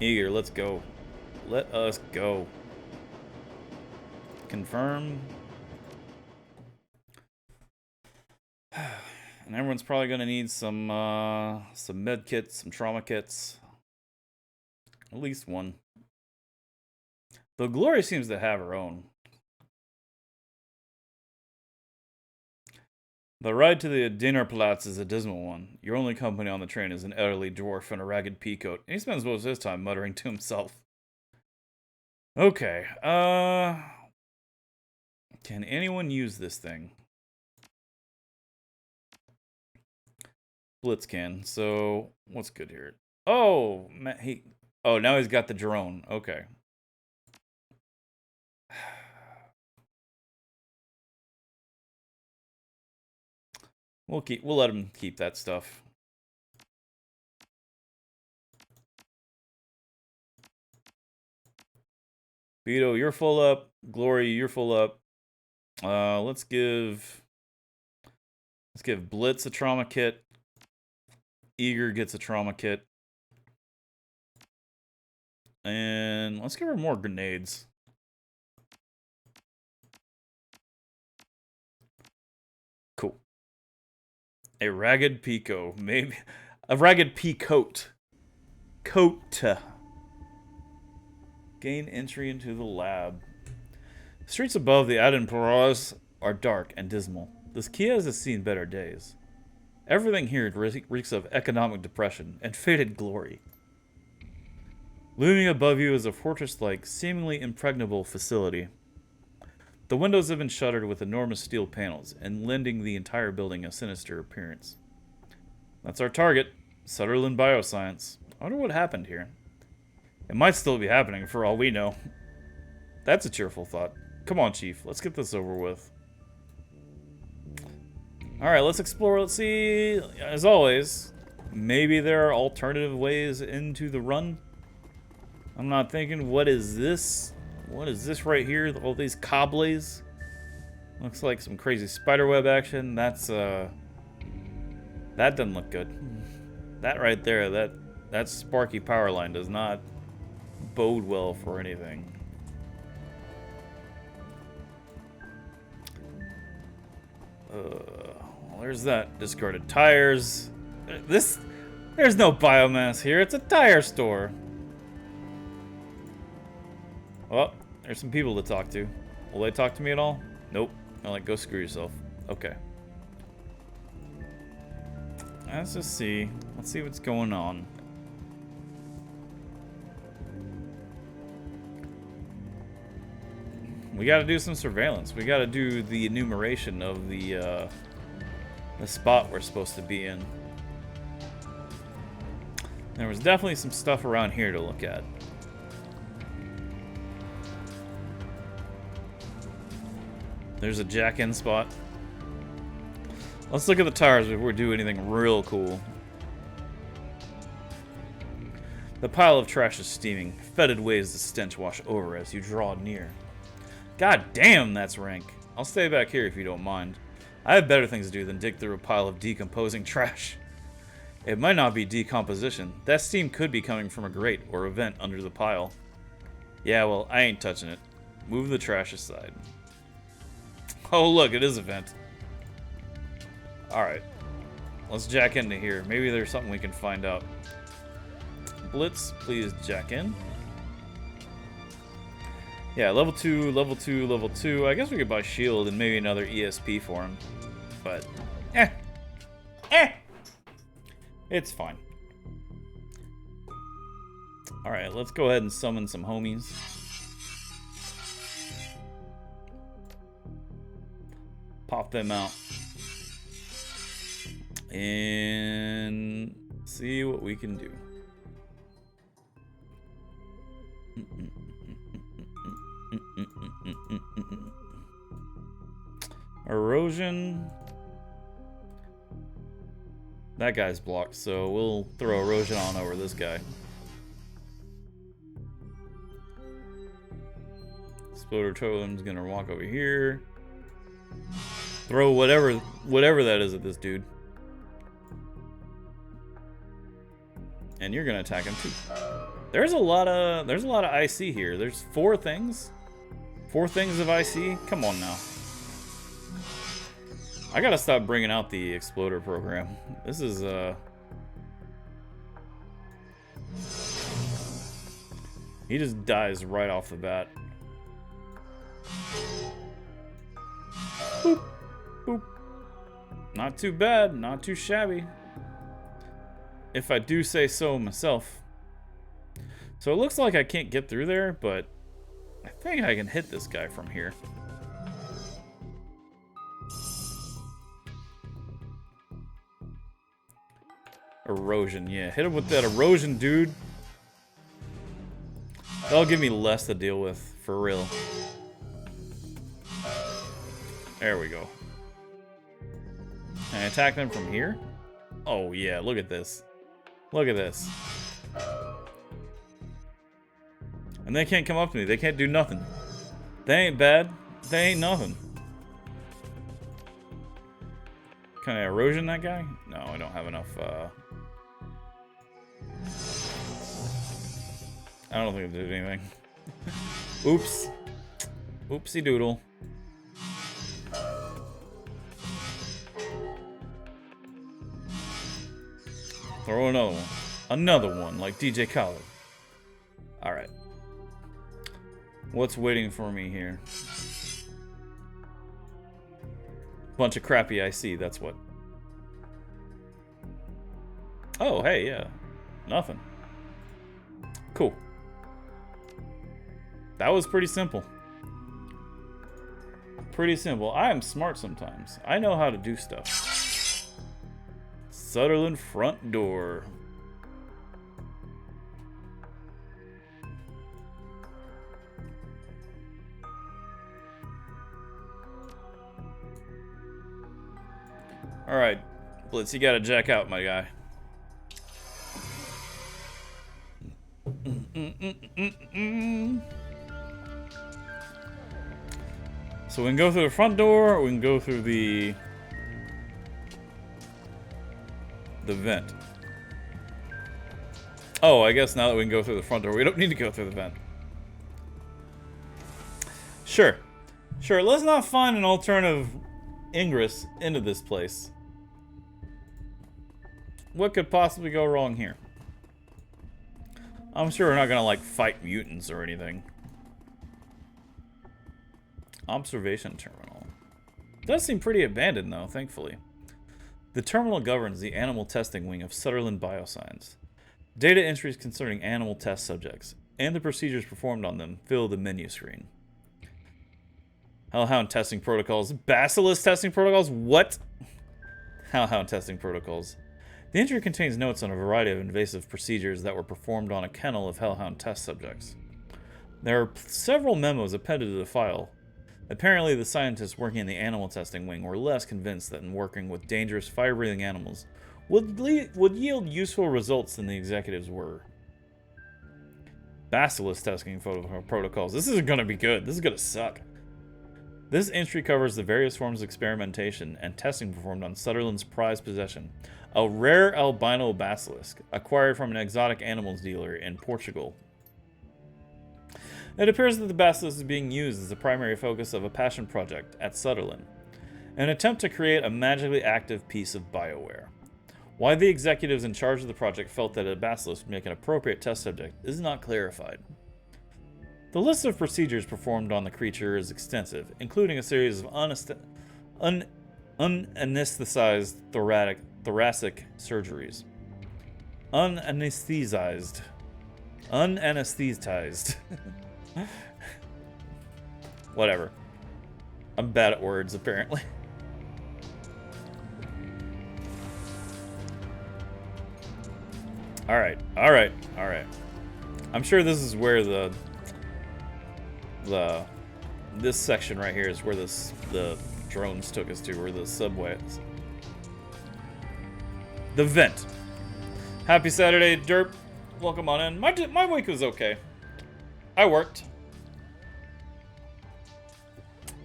Eager, let's go. Let us go. Confirm. And everyone's probably gonna need some med kits, some trauma kits. At least one. Though Glory seems to have her own. The ride to the Dinnerplatz is a dismal one. Your only company on the train is an elderly dwarf in a ragged peacoat, and he spends most of his time muttering to himself. Okay, can anyone use this thing? Blitz can, so what's good here? Oh, now he's got the drone, okay. We'll let him keep that stuff. Vito, you're full up. Glory, you're full up. Let's give Blitz a trauma kit. Eager gets a trauma kit. And let's give her more grenades. Cool. A ragged peacoat. Maybe a ragged peacoat. Coat. Gain entry into the lab. The streets above the Adinporos are dark and dismal. This Kia has seen better days. Everything here reeks of economic depression and faded glory. Looming above you is a fortress-like, seemingly impregnable facility. The windows have been shuttered with enormous steel panels, and lending the entire building a sinister appearance. That's our target, Sutherland Bioscience. I wonder what happened here. It might still be happening for all we know. That's a cheerful thought. Come on, Chief. Let's get this over with. Alright, let's explore. Let's see. As always, maybe there are alternative ways into the run. I'm not thinking, what is this? What is this right here? All these cobbles? Looks like some crazy spiderweb action. That's, that doesn't look good. That right there, that sparky power line does not bode well for anything. Well, there's that. Discarded tires. There's no biomass here. It's a tire store. Well, there's some people to talk to. Will they talk to me at all? Nope. I'm like, go screw yourself. Okay. Let's just see. Let's see what's going on. We gotta do some surveillance. We gotta do the enumeration of the spot we're supposed to be in. There was definitely some stuff around here to look at. There's a jack-in spot. Let's look at the tires before we do anything real cool. The pile of trash is steaming. Fetid waves the stench wash over as you draw near. God damn, that's rank. I'll stay back here if you don't mind. I have better things to do than dig through a pile of decomposing trash. It might not be decomposition. That steam could be coming from a grate or a vent under the pile. Yeah, well, I ain't touching it. Move the trash aside. Oh, look, it is a vent. Alright. Let's jack into here. Maybe there's something we can find out. Blitz, please jack in. Yeah, level 2, level 2, level 2. I guess we could buy shield and maybe another ESP for him. But, it's fine. Alright, let's go ahead and summon some homies. Pop them out. And see what we can do. Erosion. That guy's blocked, so we'll throw erosion on over this guy. Exploder Totem's gonna walk over here. Throw whatever that is at this dude. And you're gonna attack him too. There's a lot of IC here. There's 4 things. 4 things of IC? Come on now. I gotta stop bringing out the exploder program. This is he just dies right off the bat. Boop, boop. Not too bad, not too shabby. If I do say so myself. So it looks like I can't get through there, but I think I can hit this guy from here. Erosion, yeah. Hit him with that erosion, dude. That'll give me less to deal with, for real. There we go. Can I attack them from here? Oh, yeah, look at this. Look at this. And they can't come up to me. They can't do nothing. They ain't bad. They ain't nothing. Can I erosion that guy? No, I don't have enough, I don't think it did anything. Oops. Oopsie doodle. Throw another one. Another one, like DJ Khaled. Alright. What's waiting for me here? Bunch of crappy IC, that's what. Oh, hey, yeah. Nothing. Cool. That was pretty simple. Pretty simple. I am smart sometimes. I know how to do stuff. Sutherland front door. Alright, Blitz, you gotta jack out, my guy. So we can go through the front door, or we can go through the vent. Oh, I guess now that we can go through the front door, we don't need to go through the vent. Sure. Sure, let's not find an alternative ingress into this place. What could possibly go wrong here? I'm sure we're not gonna, like, fight mutants or anything. Observation terminal. Does seem pretty abandoned, though, thankfully. The terminal governs the animal testing wing of Sutherland Bioscience. Data entries concerning animal test subjects and the procedures performed on them fill the menu screen. Hellhound testing protocols. Basilisk testing protocols? What? Hellhound testing protocols. The entry contains notes on a variety of invasive procedures that were performed on a kennel of hellhound test subjects. There are several memos appended to the file. Apparently, the scientists working in the animal testing wing were less convinced that in working with dangerous fire-breathing animals would yield useful results than the executives were. Basilisk testing protocols. This isn't going to be good. This is going to suck. This entry covers the various forms of experimentation and testing performed on Sutherland's prized possession, a rare albino basilisk acquired from an exotic animals dealer in Portugal. It appears that the basilisk is being used as the primary focus of a passion project at Sutherland, an attempt to create a magically active piece of bioware. Why the executives in charge of the project felt that a basilisk would make an appropriate test subject is not clarified. The list of procedures performed on the creature is extensive, including a series of unanesthetized thoracic surgeries. Unanesthetized. Whatever. I'm bad at words, apparently. Alright. I'm sure this is where this section right here is where the drones took us to, or the subway is. The vent. Happy Saturday, Derp. Welcome on in. My week was okay. I worked.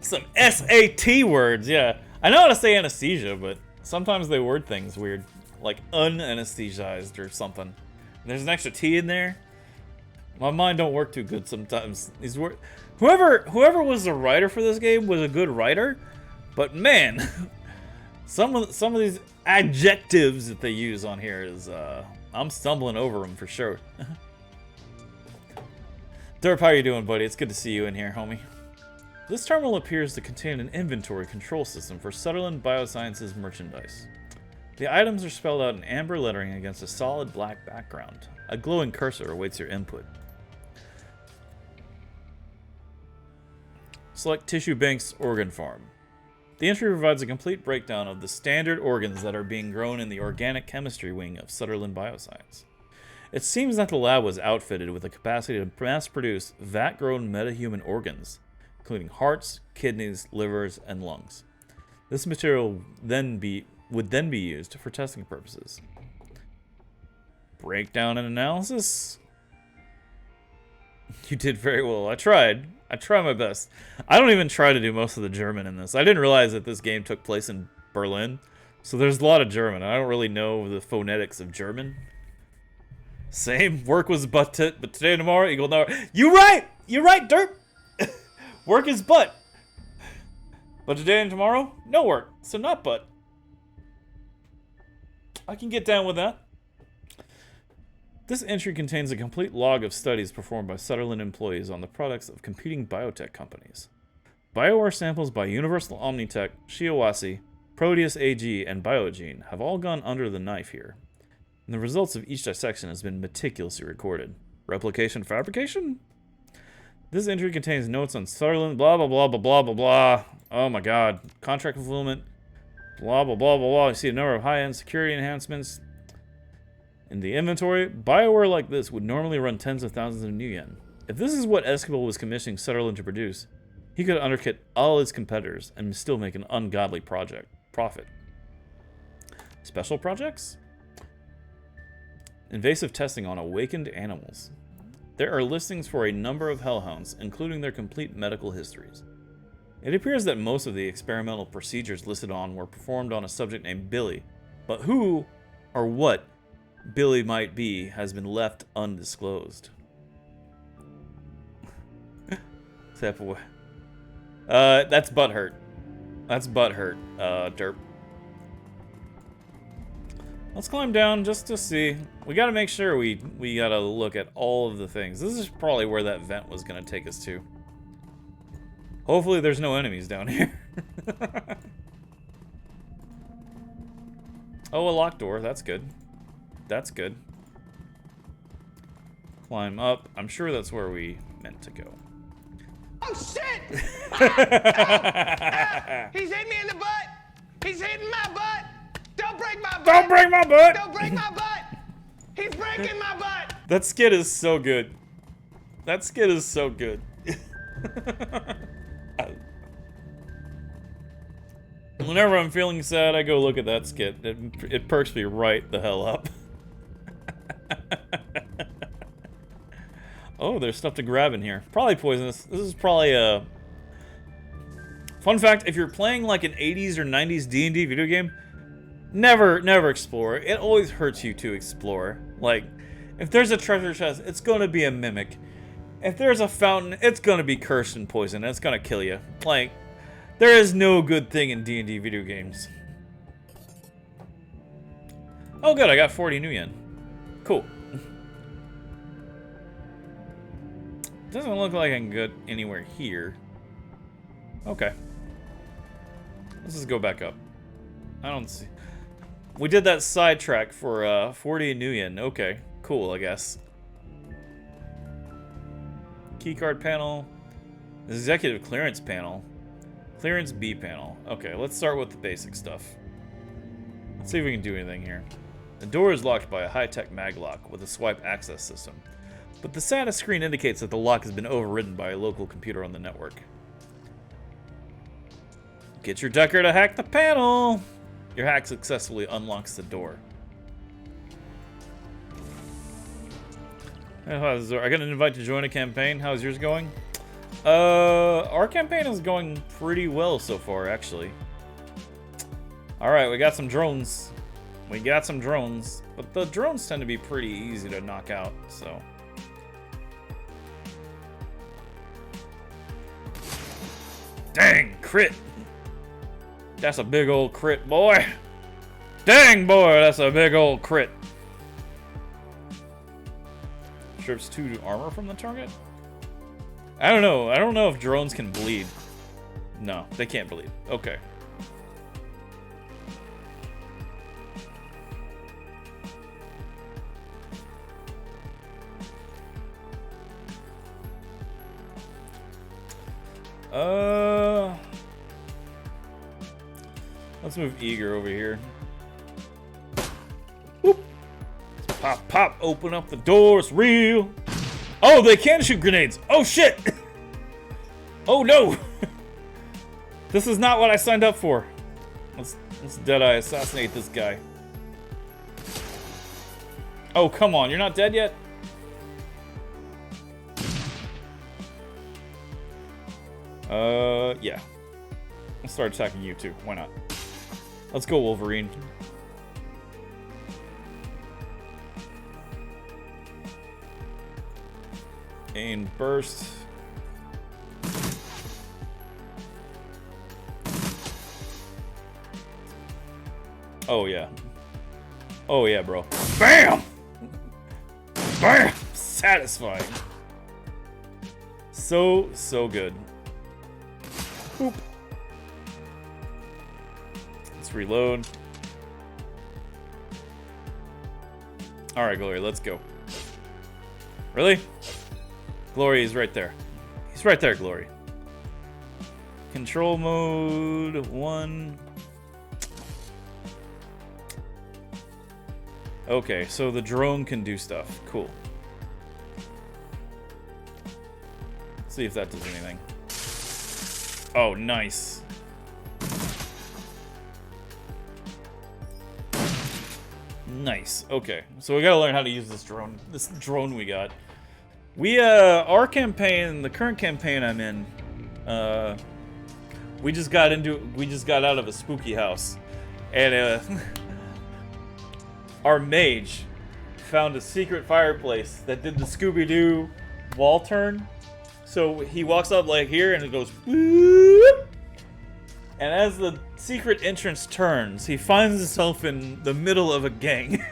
Some SAT words, yeah. I know how to say anesthesia, but sometimes they word things weird. Like unanesthetized or something. And there's an extra T in there. My mind don't work too good sometimes. These words. Whoever was the writer for this game was a good writer, but man, some of these adjectives that they use on here is I'm stumbling over them for sure. Derp, how you doing, buddy? It's good to see you in here, homie. This terminal appears to contain an inventory control system for Sutherland Biosciences merchandise. The items are spelled out in amber lettering against a solid black background. A glowing cursor awaits your input. Select Tissue Bank's Organ Farm. The entry provides a complete breakdown of the standard organs that are being grown in the organic chemistry wing of Sutherland Bioscience. It seems that the lab was outfitted with the capacity to mass-produce vat-grown metahuman organs, including hearts, kidneys, livers, and lungs. This material would then be used for testing purposes. Breakdown and analysis? You did very well. I tried. I try my best. I don't even try to do most of the German in this. I didn't realize that this game took place in Berlin, so there's a lot of German. I don't really know the phonetics of German. Same. Work was but today and tomorrow equal no. You right, Derp. Work is but. But today and tomorrow, no work. So not but. I can get down with that. This entry contains a complete log of studies performed by Sutherland employees on the products of competing biotech companies. Bioware samples by Universal Omnitech, Shiawase, Proteus AG, and Biogene have all gone under the knife here, and the results of each dissection has been meticulously recorded. Replication fabrication? This entry contains notes on Sutherland, blah blah blah blah blah blah blah. Oh my god. Contract fulfillment, blah blah blah blah blah. You see a number of high-end security enhancements. In the inventory, Bioware like this would normally run tens of thousands of new yen. If this is what Esquivel was commissioning Sutherland to produce, he could undercut all his competitors and still make an ungodly profit. Special projects? Invasive testing on awakened animals. There are listings for a number of hellhounds, including their complete medical histories. It appears that most of the experimental procedures listed on were performed on a subject named Billy, but who or what Billy might be has been left undisclosed. That's butthurt. That's butthurt, Derp. Let's climb down just to see. We gotta make sure we gotta look at all of the things. This is probably where that vent was gonna take us to. Hopefully there's no enemies down here. Oh, a locked door. That's good. That's good. Climb up. I'm sure that's where we meant to go. Oh, shit! He's hitting me in the butt! He's hitting my butt! Don't break my butt! Don't break my butt! Don't break my butt! He's breaking my butt! That skit is so good. That skit is so good. Whenever I'm feeling sad, I go look at that skit. It perks me right the hell up. Oh, there's stuff to grab in here. Probably poisonous. This is probably a... Fun fact, if you're playing like an 80s or 90s D&D video game, never explore. It always hurts you to explore. Like, if there's a treasure chest, it's gonna be a mimic. If there's a fountain, it's gonna be cursed and poisoned. It's gonna kill you. Like, there is no good thing in D&D video games. Oh good, I got 40 new yen. Cool. Doesn't look like I can get anywhere here. Okay. Let's just go back up. I don't see... We did that sidetrack for 40 new yen. Okay, cool, I guess. Keycard panel. Executive clearance panel. Clearance B panel. Okay, let's start with the basic stuff. Let's see if we can do anything here. The door is locked by a high-tech mag lock with a swipe access system. But the status screen indicates that the lock has been overridden by a local computer on the network. Get your decker to hack the panel! Your hack successfully unlocks the door. I got an invite to join a campaign. How's yours going? Our campaign is going pretty well so far, actually. Alright, we got some drones. We got some drones. But the drones tend to be pretty easy to knock out, so... Dang, crit! That's a big old crit, boy! Dang, boy, that's a big old crit! Strips 2 armor from the target? I don't know. I don't know if drones can bleed. No, they can't bleed. Okay. Let's move Eager over here. Whoop. Pop, pop, open up the door, it's real. Oh, they can shoot grenades. Oh, shit. Oh, no. This is not what I signed up for. Let's Deadeye assassinate this guy. Oh, come on. You're not dead yet? Yeah. Let's start attacking you, too. Why not? Let's go, Wolverine. And burst. Oh, yeah. Oh, yeah, bro. BAM! BAM! Satisfying. So good. Boop. Let's reload. Alright, Glory, let's go. Really? Glory is right there. He's right there, Glory. Control mode 1. Okay, so the drone can do stuff. Cool. Let's see if that does anything. Oh, nice. Nice. Okay, so we gotta learn how to use this drone. This drone we got. We, our campaign, the current campaign I'm in, we just got out of a spooky house. And, our mage found a secret fireplace that did the Scooby-Doo wall turn. So he walks up like here and it goes whoop. And as the secret entrance turns, he finds himself in the middle of a gang.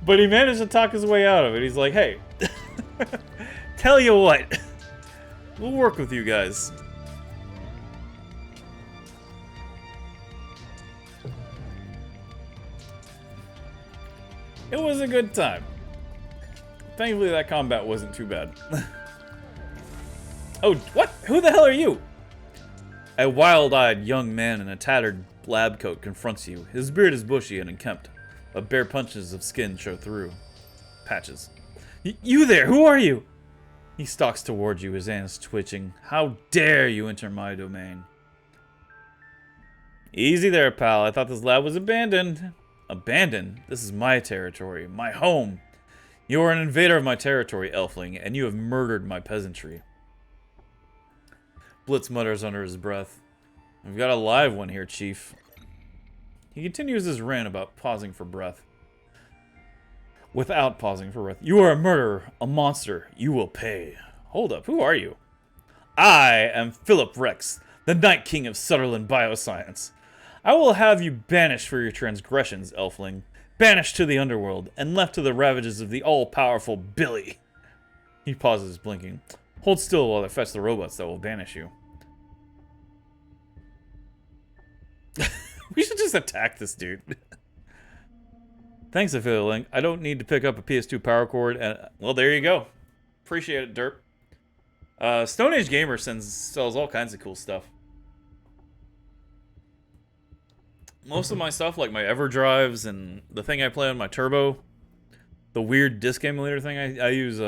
But he managed to talk his way out of it. He's like, hey, tell you what, we'll work with you guys. It was a good time. Thankfully, that combat wasn't too bad. Oh, what? Who the hell are you? A wild-eyed young man in a tattered lab coat confronts you. His beard is bushy and unkempt, but bare punches of skin show through. Patches. You there! Who are you? He stalks towards you, his hands twitching. How dare you enter my domain? Easy there, pal. I thought this lab was abandoned. Abandoned? This is my territory, my home. You are an invader of my territory, Elfling, and you have murdered my peasantry. Blitz mutters under his breath. We've got a live one here, Chief. He continues his rant about pausing for breath. Without pausing for breath. You are a murderer, a monster. You will pay. Hold up, who are you? I am Philip Rex, the Night King of Sutherland Bioscience. I will have you banished for your transgressions, Elfling. Banished to the underworld, and left to the ravages of the all-powerful Billy. He pauses, blinking. Hold still while I fetch the robots that will banish you. We should just attack this dude. Thanks, Affiliate Link. I don't need to pick up a PS2 power cord, and well, there you go. Appreciate it, Derp. Stone Age Gamer sells all kinds of cool stuff. Most of my stuff, like my EverDrives and the thing I play on my Turbo, the weird disc emulator thing, I use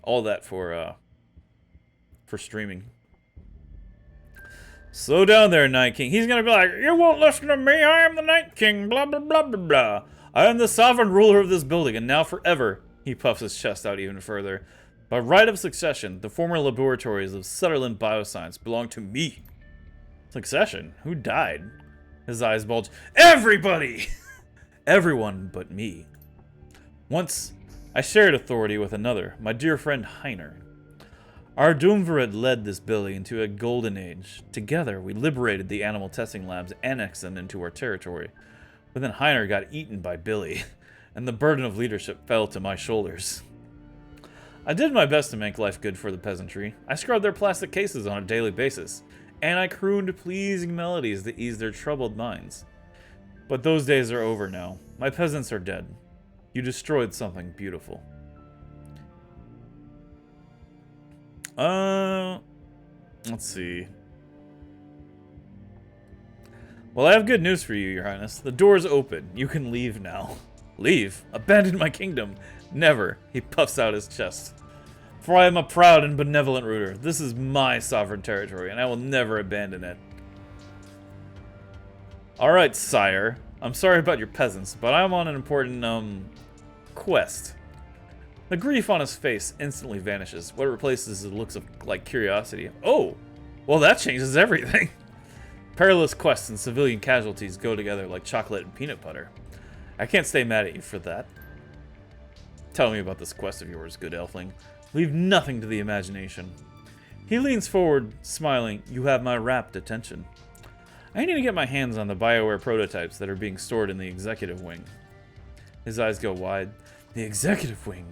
all that for streaming. Slow down there, Night King. He's gonna be like, you won't listen to me. I am the Night King. Blah blah blah blah blah. I am the sovereign ruler of this building, and now forever. He puffs his chest out even further. By right of succession, the former laboratories of Sutherland Bioscience belong to me. Succession? Who died? His eyes bulge. Everybody! Everyone but me. Once, I shared authority with another, my dear friend Heiner. Our Doomvirate led this Billy into a golden age. Together, we liberated the animal testing labs, annexed them into our territory. But then Heiner got eaten by Billy, and the burden of leadership fell to my shoulders. I did my best to make life good for the peasantry. I scrubbed their plastic cases on a daily basis, and I crooned pleasing melodies that eased their troubled minds. But those days are over now. My peasants are dead. You destroyed something beautiful. Let's see. Well, I have good news for you, Your Highness. The door's open. You can leave now. Leave? Abandon my kingdom? Never. He puffs out his chest. For I am a proud and benevolent ruler. This is my sovereign territory, and I will never abandon it. Alright, sire. I'm sorry about your peasants, but I'm on an important, quest. The grief on his face instantly vanishes. What it replaces is looks of, like, curiosity. Oh! Well, that changes everything. Perilous quests and civilian casualties go together like chocolate and peanut butter. I can't stay mad at you for that. Tell me about this quest of yours, good Elfling. Leave nothing to the imagination. He leans forward, smiling. You have my rapt attention. I need to get my hands on the BioWare prototypes that are being stored in the executive wing. His eyes go wide. The executive wing.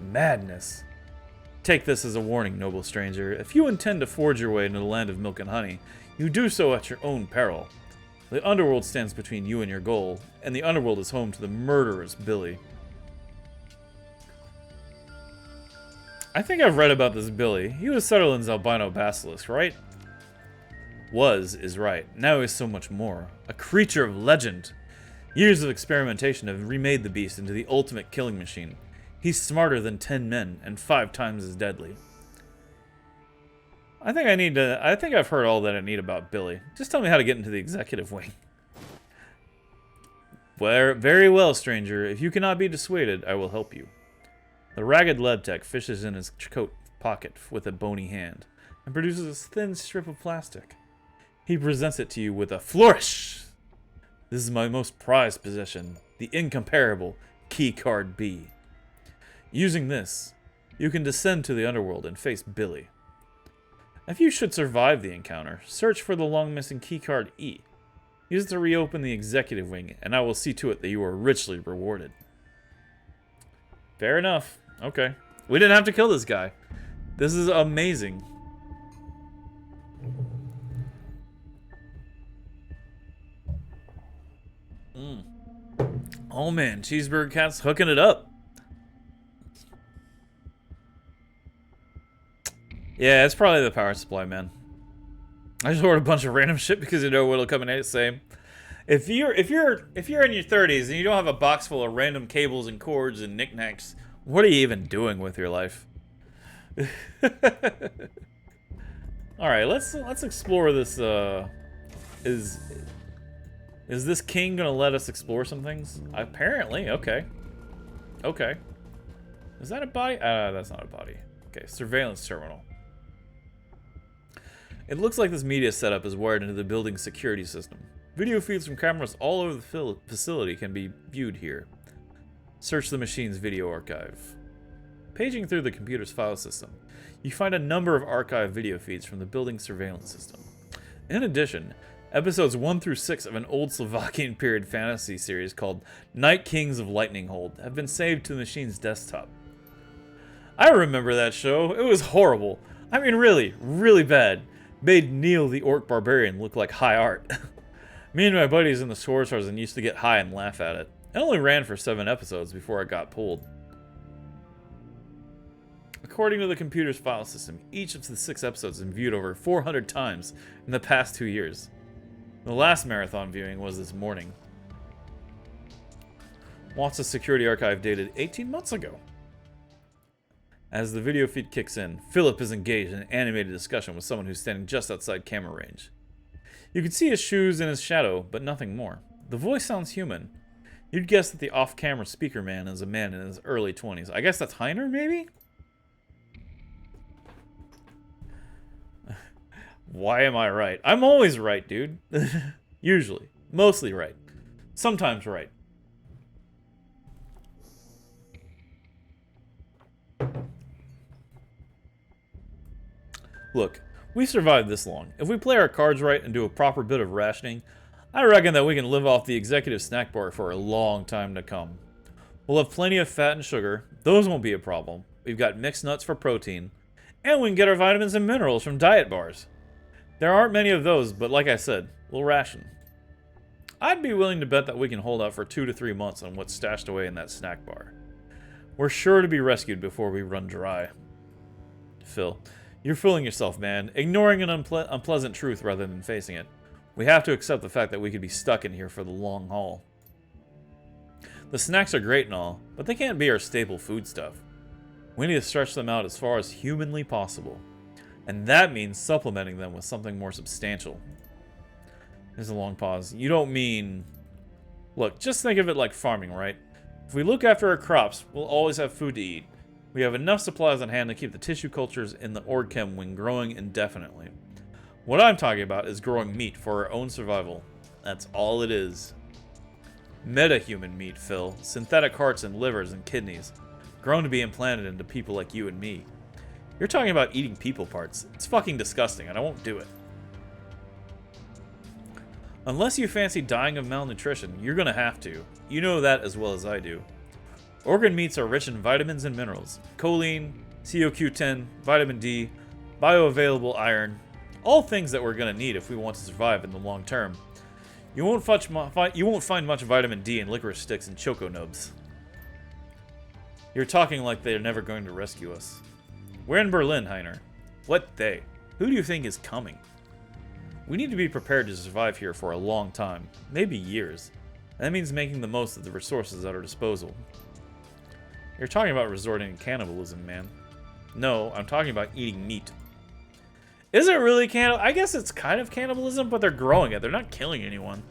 Madness. Take this as a warning, noble stranger. If you intend to forge your way into the land of milk and honey, you do so at your own peril. The underworld stands between you and your goal, and the underworld is home to the murderous Billy. I think I've read about this Billy. He was Sutherland's albino basilisk, right? Was is right. Now he's so much more. A creature of legend. Years of experimentation have remade the beast into the ultimate killing machine. He's smarter than 10 men, and 5 times as deadly. I think I've heard all that I need about Billy. Just tell me how to get into the executive wing. Well, very well, stranger. If you cannot be dissuaded, I will help you. The ragged lab tech fishes in his coat pocket with a bony hand and produces a thin strip of plastic. He presents it to you with a flourish. This is my most prized possession, the incomparable Keycard B. Using this, you can descend to the underworld and face Billy. If you should survive the encounter, search for the long-missing keycard E. Use it to reopen the executive wing, and I will see to it that you are richly rewarded. Fair enough. Okay. We didn't have to kill this guy. This is amazing. Oh man, Cheeseburger Cat's hooking it up. Yeah, it's probably the power supply, man. I just ordered a bunch of random shit because you know what'll come in at the same. If you're in your 30s and you don't have a box full of random cables and cords and knickknacks, what are you even doing with your life? All right, let's explore this. Is this king gonna let us explore some things? Apparently, okay. Okay. Is that a body? That's not a body. Okay, surveillance terminal. It looks like this media setup is wired into the building's security system. Video feeds from cameras all over the facility can be viewed here. Search the machine's video archive. Paging through the computer's file system, you find a number of archived video feeds from the building's surveillance system. In addition, episodes 1 through 6 of an old Slovakian period fantasy series called Night Kings of Lightning Hold have been saved to the machine's desktop. I remember that show. It was horrible. I mean, really, really bad. Made Neil the Orc Barbarian look like high art. Me and my buddies in the Sword Tarzan used to get high and laugh at it. It only ran for 7 episodes before it got pulled. According to the computer's file system, each of the 6 episodes have been viewed over 400 times in the past 2 years. The last marathon viewing was this morning. Watts' security archive dated 18 months ago. As the video feed kicks in, Philip is engaged in an animated discussion with someone who's standing just outside camera range. You can see his shoes and his shadow, but nothing more. The voice sounds human. You'd guess that the off-camera speaker man is a man in his early 20s. I guess that's Heiner, maybe? Why am I right? I'm always right, dude. Usually. Mostly right. Sometimes right. Look, we survived this long. If we play our cards right and do a proper bit of rationing, I reckon that we can live off the executive snack bar for a long time to come. We'll have plenty of fat and sugar. Those won't be a problem. We've got mixed nuts for protein. And we can get our vitamins and minerals from diet bars. There aren't many of those, but like I said, we'll ration. I'd be willing to bet that we can hold out for 2 to 3 months on what's stashed away in that snack bar. We're sure to be rescued before we run dry. Phil, you're fooling yourself, man. Ignoring an unpleasant truth rather than facing it. We have to accept the fact that we could be stuck in here for the long haul. The snacks are great and all, but they can't be our staple food stuff. We need to stretch them out as far as humanly possible. And that means supplementing them with something more substantial. There's a long pause. You don't mean... Look, just think of it like farming, right? If we look after our crops, we'll always have food to eat. We have enough supplies on hand to keep the tissue cultures in the Ordchem wing growing indefinitely. What I'm talking about is growing meat for our own survival. That's all it is. Meta-human meat, Phil. Synthetic hearts and livers and kidneys. Grown to be implanted into people like you and me. You're talking about eating people parts. It's fucking disgusting, and I won't do it. Unless you fancy dying of malnutrition, you're gonna have to. You know that as well as I do. Organ meats are rich in vitamins and minerals. Choline, CoQ10, vitamin D, bioavailable iron. All things that we're gonna need if we want to survive in the long term. You won't find much vitamin D in licorice sticks and choco nubs. You're talking like they're never going to rescue us. We're in Berlin, Heiner. What they? Who do you think is coming? We need to be prepared to survive here for a long time, maybe years. That means making the most of the resources at our disposal. You're talking about resorting to cannibalism, man. No, I'm talking about eating meat. Is it really I guess it's kind of cannibalism, but they're growing it. They're not killing anyone.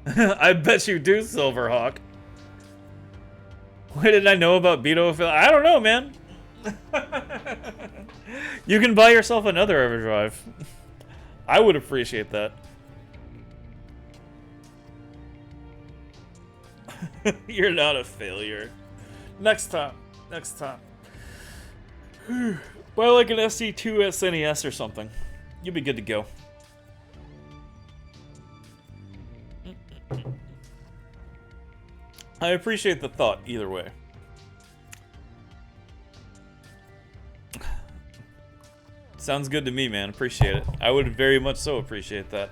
I bet you do, Silverhawk. What did I know about Beto? I don't know, man. You can buy yourself another Everdrive. I would appreciate that. You're not a failure. Next time. Next time. Buy like an SC2 SNES or something. You'll be good to go. I appreciate the thought either way. Sounds good to me, man. Appreciate it. I would very much so appreciate that.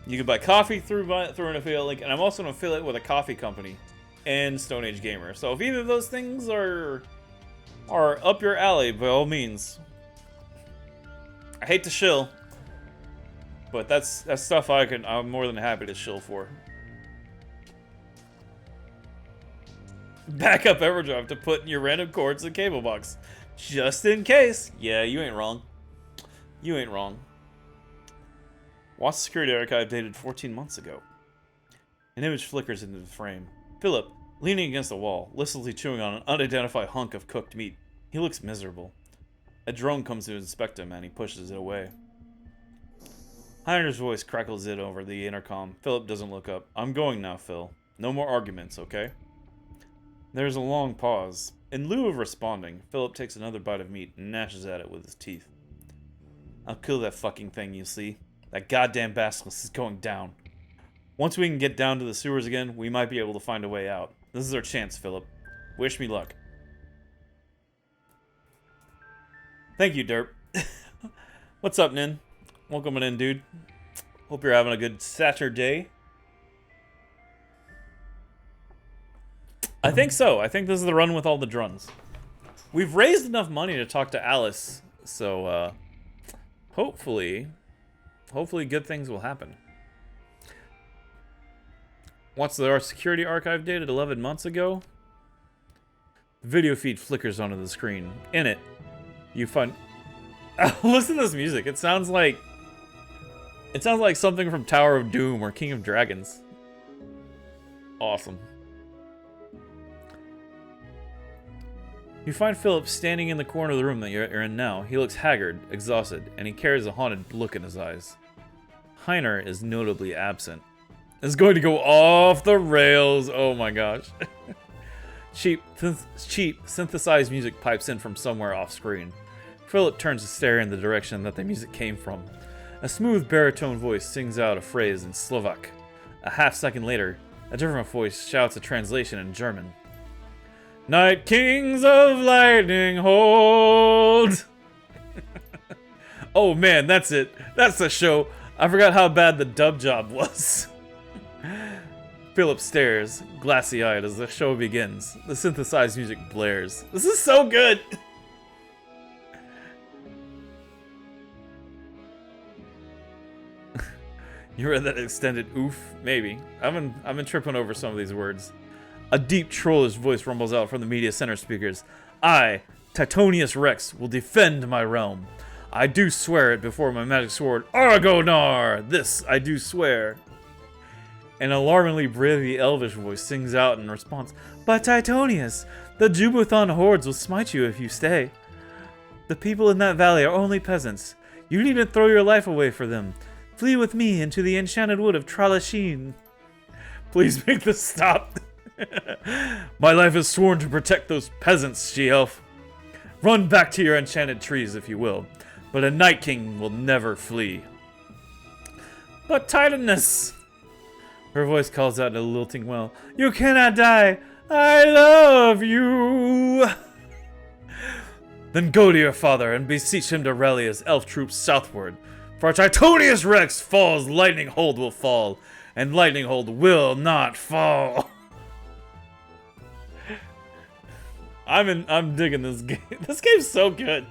You can buy coffee through an affiliate link, and I'm also an affiliate with a coffee company and Stone Age Gamer. So if either of those things are up your alley, by all means. I hate to shill. But that's stuff I'm more than happy to shill for. Backup EverDrive to put in your random cords in the cable box. Just in case. Yeah, you ain't wrong. You ain't wrong. Watch the security archive dated 14 months ago. An image flickers into the frame. Philip, leaning against the wall, listlessly chewing on an unidentified hunk of cooked meat. He looks miserable. A drone comes to inspect him and he pushes it away. Heiner's voice crackles it over the intercom. Philip doesn't look up. I'm going now, Phil. No more arguments, okay? There's a long pause. In lieu of responding, Philip takes another bite of meat and gnashes at it with his teeth. I'll kill that fucking thing, you see. That goddamn basilisk is going down. Once we can get down to the sewers again, we might be able to find a way out. This is our chance, Philip. Wish me luck. Thank you, Derp. What's up, Nin? Welcome in, dude. Hope you're having a good Saturday. I think so. I think this is the run with all the drums. We've raised enough money to talk to Alice, so hopefully good things will happen. What's our security archive dated 11 months ago? The video feed flickers onto the screen. In it, you find... Listen to this music. It sounds like something from Tower of Doom or King of Dragons. Awesome. You find Philip standing in the corner of the room that you're in now. He looks haggard, exhausted, and he carries a haunted look in his eyes. Heiner is notably absent. It's going to go off the rails. Oh my gosh. Cheap synthesized music pipes in from somewhere off screen. Philip turns to stare in the direction that the music came from. A smooth baritone voice sings out a phrase in Slovak. A half second later, a different voice shouts a translation in German. Night Kings of Lightning Hold! Oh man, that's it. That's the show. I forgot how bad the dub job was. Philip stares, glassy-eyed, as the show begins. The synthesized music blares. This is so good! You read that extended oof? Maybe. I've been tripping over some of these words. A deep trollish voice rumbles out from the media center speakers. I, Titonius Rex, will defend my realm. I do swear it before my magic sword, Argonar! This I do swear. An alarmingly breathy elvish voice sings out in response. But Titonius, the Jubuthon hordes will smite you if you stay. The people in that valley are only peasants. You needn't throw your life away for them. Flee with me into the enchanted wood of Tralashin. Please make this stop. My life is sworn to protect those peasants, she-elf. Run back to your enchanted trees if you will, but a Night King will never flee. But Titanus! Her voice calls out in a lilting wail. You cannot die! I love you! Then go to your father and beseech him to rally his elf troops southward. For Titonius Rex falls, Lightning Hold will fall, and Lightning Hold will not fall. I'm digging this game. This game's so good.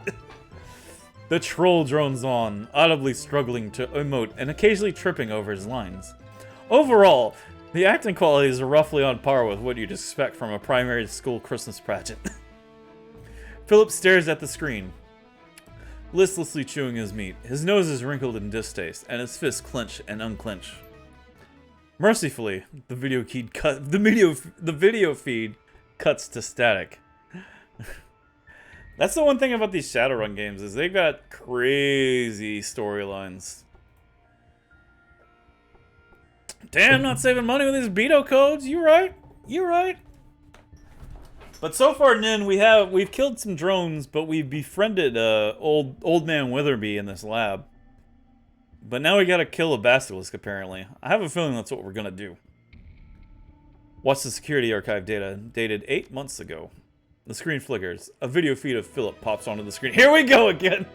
The troll drones on, audibly struggling to emote and occasionally tripping over his lines. Overall, the acting qualities are roughly on par with what you'd expect from a primary school Christmas pageant. Philip stares at the screen, listlessly chewing his meat. His nose is wrinkled in distaste, and his fists clench and unclench. Mercifully, the video feed cuts to static. That's the one thing about these Shadowrun games, is they've got crazy storylines. Damn, not saving money with these Beto codes. You right. You right. But so far, Nin, we've killed some drones, but we've befriended old man Witherby in this lab. But now we gotta kill a basilisk, apparently. I have a feeling that's what we're gonna do. Watch the security archive data, dated 8 months ago. The screen flickers. A video feed of Philip pops onto the screen. Here we go again!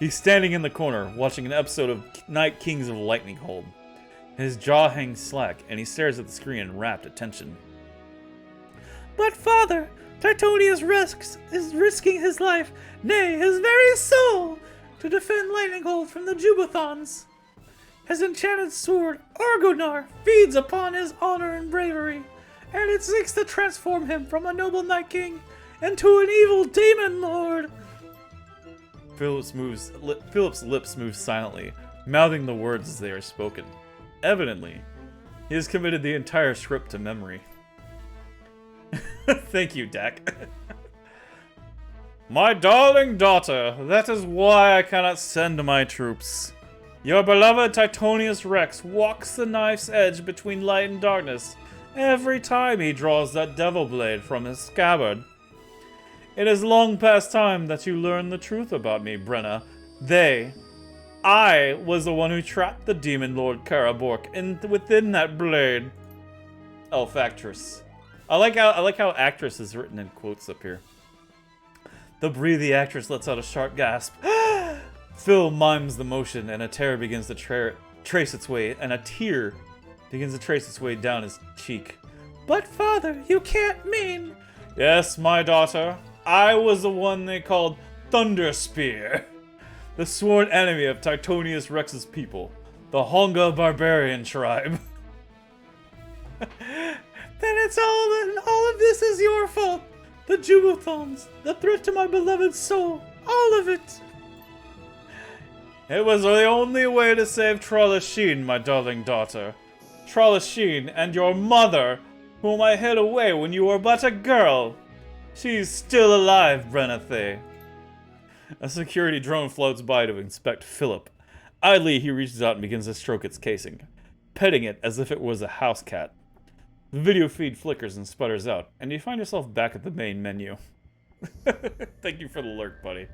He's standing in the corner, watching an episode of Night Kings of Lightning Hold. His jaw hangs slack, and he stares at the screen in rapt attention. But father, Titonius is risking his life, nay, his very soul, to defend Lightninghold from the Jubathons. His enchanted sword, Argonar, feeds upon his honor and bravery, and it seeks to transform him from a noble Night King into an evil demon lord. Philip's lips move silently, mouthing the words as they are spoken. Evidently, he has committed the entire script to memory. Thank you, Dak. My darling daughter, that is why I cannot send my troops. Your beloved Titonius Rex walks the knife's edge between light and darkness every time he draws that devil blade from his scabbard. It is long past time that you learn the truth about me, Brenna. I was the one who trapped the demon lord Karabork within that blade. Elf actress. I like how actress is written in quotes up here. The breathy actress lets out a sharp gasp. Phil mimes the motion, and a tear begins to trace its way down his cheek. But father, you can't mean... Yes, my daughter. I was the one they called Thunderspear, the sworn enemy of Titonius Rex's people, the Honga barbarian tribe. Then all of this is your fault. The Jubathons, the threat to my beloved soul, all of it. It was the only way to save Trallasheen, my darling daughter. Trallasheen and your mother, whom I hid away when you were but a girl. She's still alive, Brenna. A security drone floats by to inspect Philip. Idly, he reaches out and begins to stroke its casing, petting it as if it was a house cat. The video feed flickers and sputters out, and you find yourself back at the main menu. Thank you for the lurk, buddy.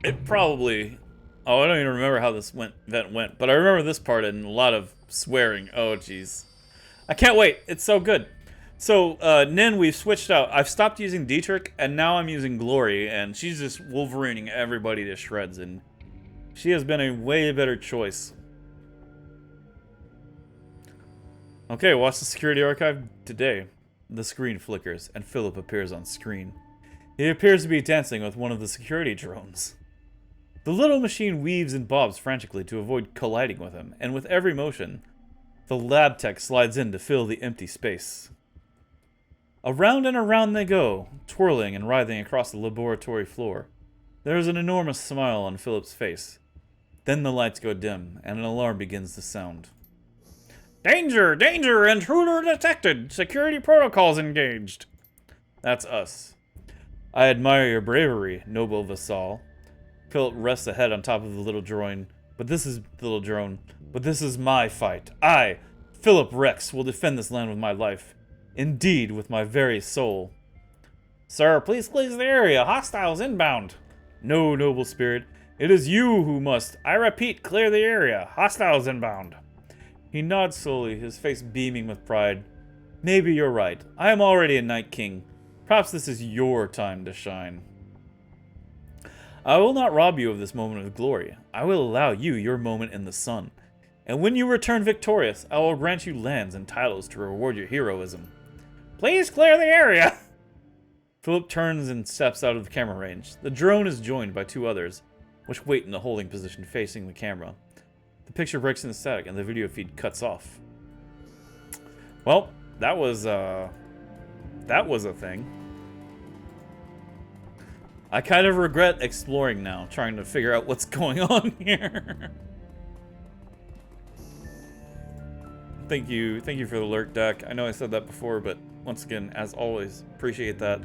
It probably... Oh, I don't even remember how this event went, but I remember this part and a lot of swearing. Oh, jeez. I can't wait. It's so good. So, Nin, we've switched out. I've stopped using Dietrich, and now I'm using Glory, and she's just Wolverining everybody to shreds, and she has been a way better choice. Okay, watch the security archive today. The screen flickers, and Philip appears on screen. He appears to be dancing with one of the security drones. The little machine weaves and bobs frantically to avoid colliding with him, and with every motion, the lab tech slides in to fill the empty space. Around and around they go, twirling and writhing across the laboratory floor. There is an enormous smile on Philip's face. Then the lights go dim, and an alarm begins to sound. Danger! Danger! Intruder detected! Security protocols engaged! That's us. I admire your bravery, noble vassal. Philip rests the head on top of the little drone, but this is my fight. I, Philip Rex, will defend this land with my life. Indeed, with my very soul. Sir, please clear the area. Hostiles inbound. No, noble spirit. It is you who must. I repeat, clear the area. Hostiles inbound. He nods slowly, his face beaming with pride. Maybe you're right. I am already a Night King. Perhaps this is your time to shine. I will not rob you of this moment of glory. I will allow you your moment in the sun. And when you return victorious, I will grant you lands and titles to reward your heroism. Please clear the area! Philip turns and steps out of the camera range. The drone is joined by two others, which wait in the holding position facing the camera. The picture breaks into static and the video feed cuts off. Well, that was a thing. I kind of regret exploring now, trying to figure out what's going on here. Thank you for the lurk, Deck. I know I said that before, but once again, as always, appreciate that.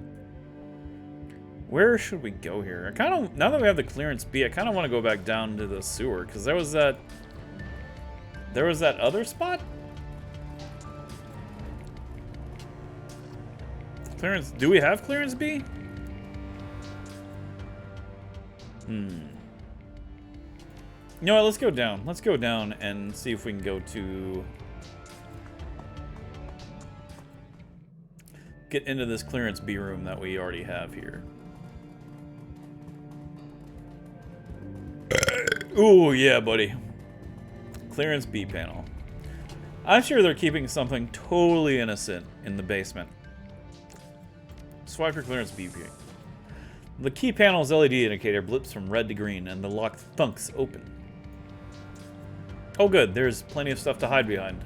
Where should we go here? Now that we have the clearance B, I kind of want to go back down to the sewer, because there was that other spot? Clearance, do we have clearance B? You know what, let's go down. Let's go down and see if we can go to... get into this clearance B room that we already have here. Ooh, yeah, buddy. Clearance B panel. I'm sure they're keeping something totally innocent in the basement. Swipe your clearance BP. The key panel's LED indicator blips from red to green, and the lock thunks open. Oh good, there's plenty of stuff to hide behind.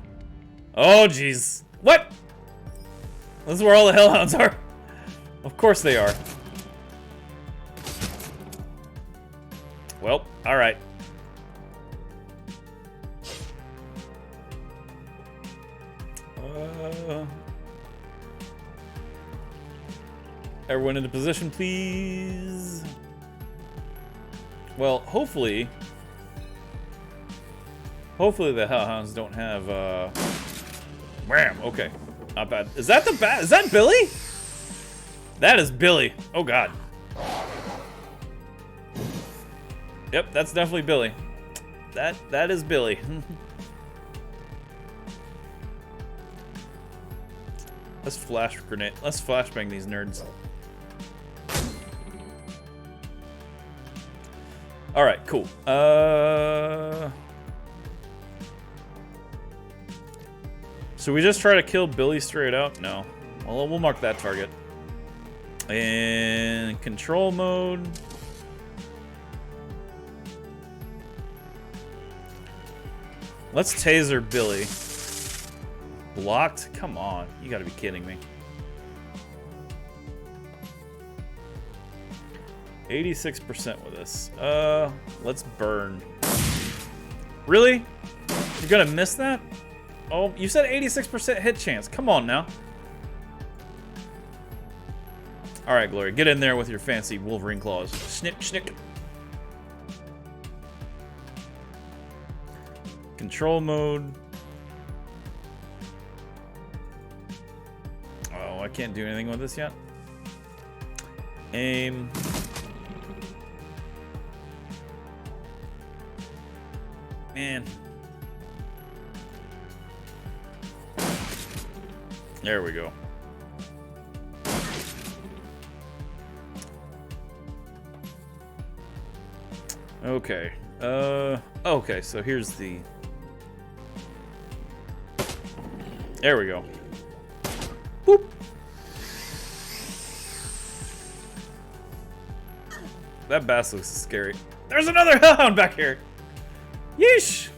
Oh jeez. What? This is where all the hellhounds are. Of course they are. Well, alright. Everyone into position, please. Well, hopefully the hellhounds don't have, wham, okay. Not bad. Is that the bat? Is that Billy? That is Billy. Oh, God. Yep, that's definitely Billy. That is Billy. Let's flash grenade. Let's flashbang these nerds. All right, cool. So we just try to kill Billy straight out? No. Well, we'll mark that target. And control mode. Let's taser Billy. Blocked? Come on. You gotta be kidding me. 86% with this. Let's burn. Really? You're gonna miss that? Oh, you said 86% hit chance. Come on now. Alright, Glory. Get in there with your fancy Wolverine claws. Snip, snip. Control mode. Oh, I can't do anything with this yet. Aim. Man. There we go. Okay. Okay, so here's the... There we go. Boop. That bass looks scary. There's another hellhound back here! Yeesh!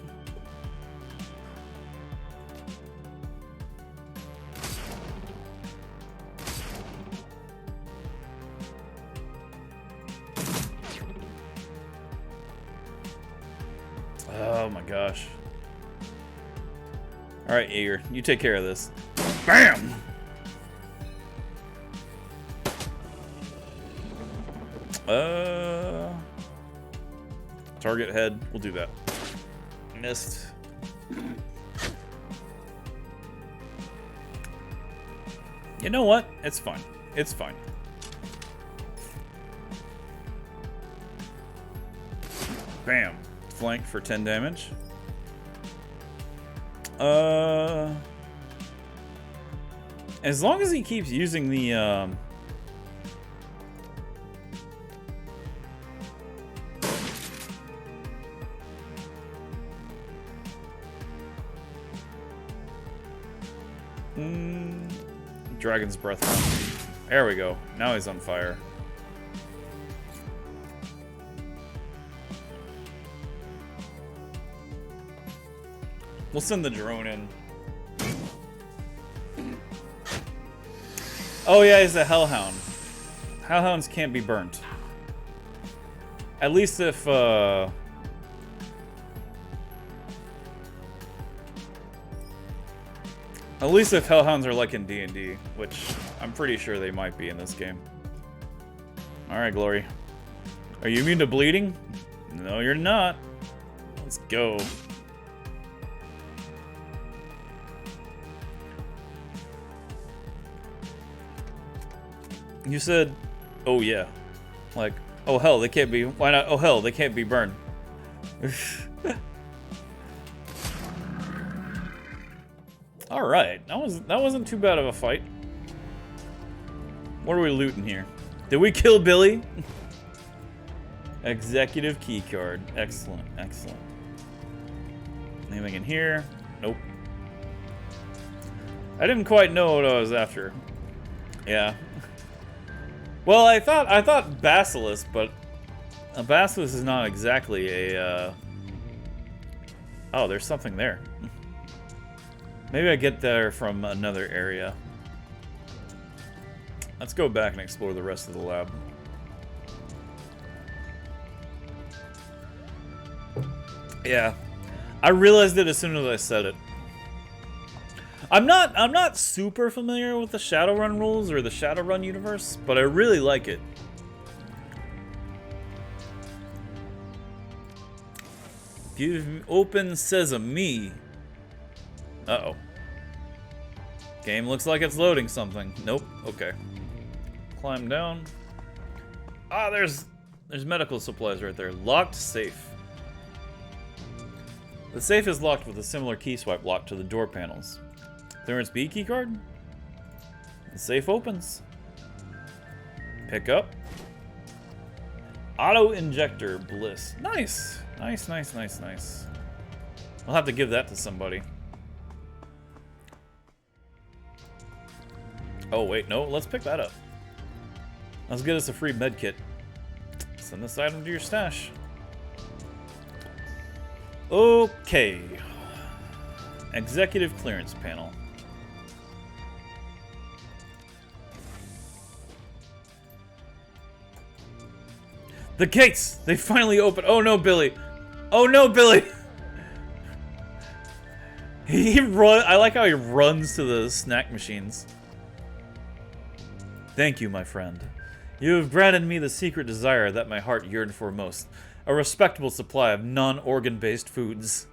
Oh my gosh. Alright, Eager, you take care of this. BAM! Target head, we'll do that. Missed. You know what? It's fine. It's fine. Bam. Flank for 10 damage. As long as he keeps using the, Dragon's Breath round. There we go. Now he's on fire. We'll send the drone in. Oh yeah, he's a hellhound. Hellhounds can't be burnt. At least if, At least if hellhounds are like in D&D, which I'm pretty sure they might be in this game. Alright, Glory. Are you immune to bleeding? No, you're not. Let's go. You said, oh yeah. Like, oh hell, they can't be, why not? Oh hell, they can't be burned. Alright, that wasn't too bad of a fight. What are we looting here? Did we kill Billy? Executive key card. Excellent, excellent. Anything in here? Nope. I didn't quite know what I was after. Yeah. Well, I thought Basilisk, but a Basilisk is not exactly a. Oh, there's something there. Maybe I get there from another area. Let's go back and explore the rest of the lab. Yeah, I realized it as soon as I said it. I'm not super familiar with the Shadowrun rules or the Shadowrun universe, but I really like it. Give open sesame. Uh-oh. Game looks like it's loading something. Nope. Okay. Climb down. Ah, there's medical supplies right there. Locked safe. The safe is locked with a similar key swipe lock to the door panels. Clearance B keycard? The safe opens. Pick up. Auto injector bliss. Nice. Nice, nice, nice, nice. I'll have to give that to somebody. Oh, wait, no, let's pick that up. Let's get us a free med kit. Send this item to your stash. Okay. Executive clearance panel. The gates! They finally open. Oh no, Billy. Oh no, Billy! I like how he runs to the snack machines. Thank you, my friend. You have granted me the secret desire that my heart yearned for most. A respectable supply of non-organ-based foods.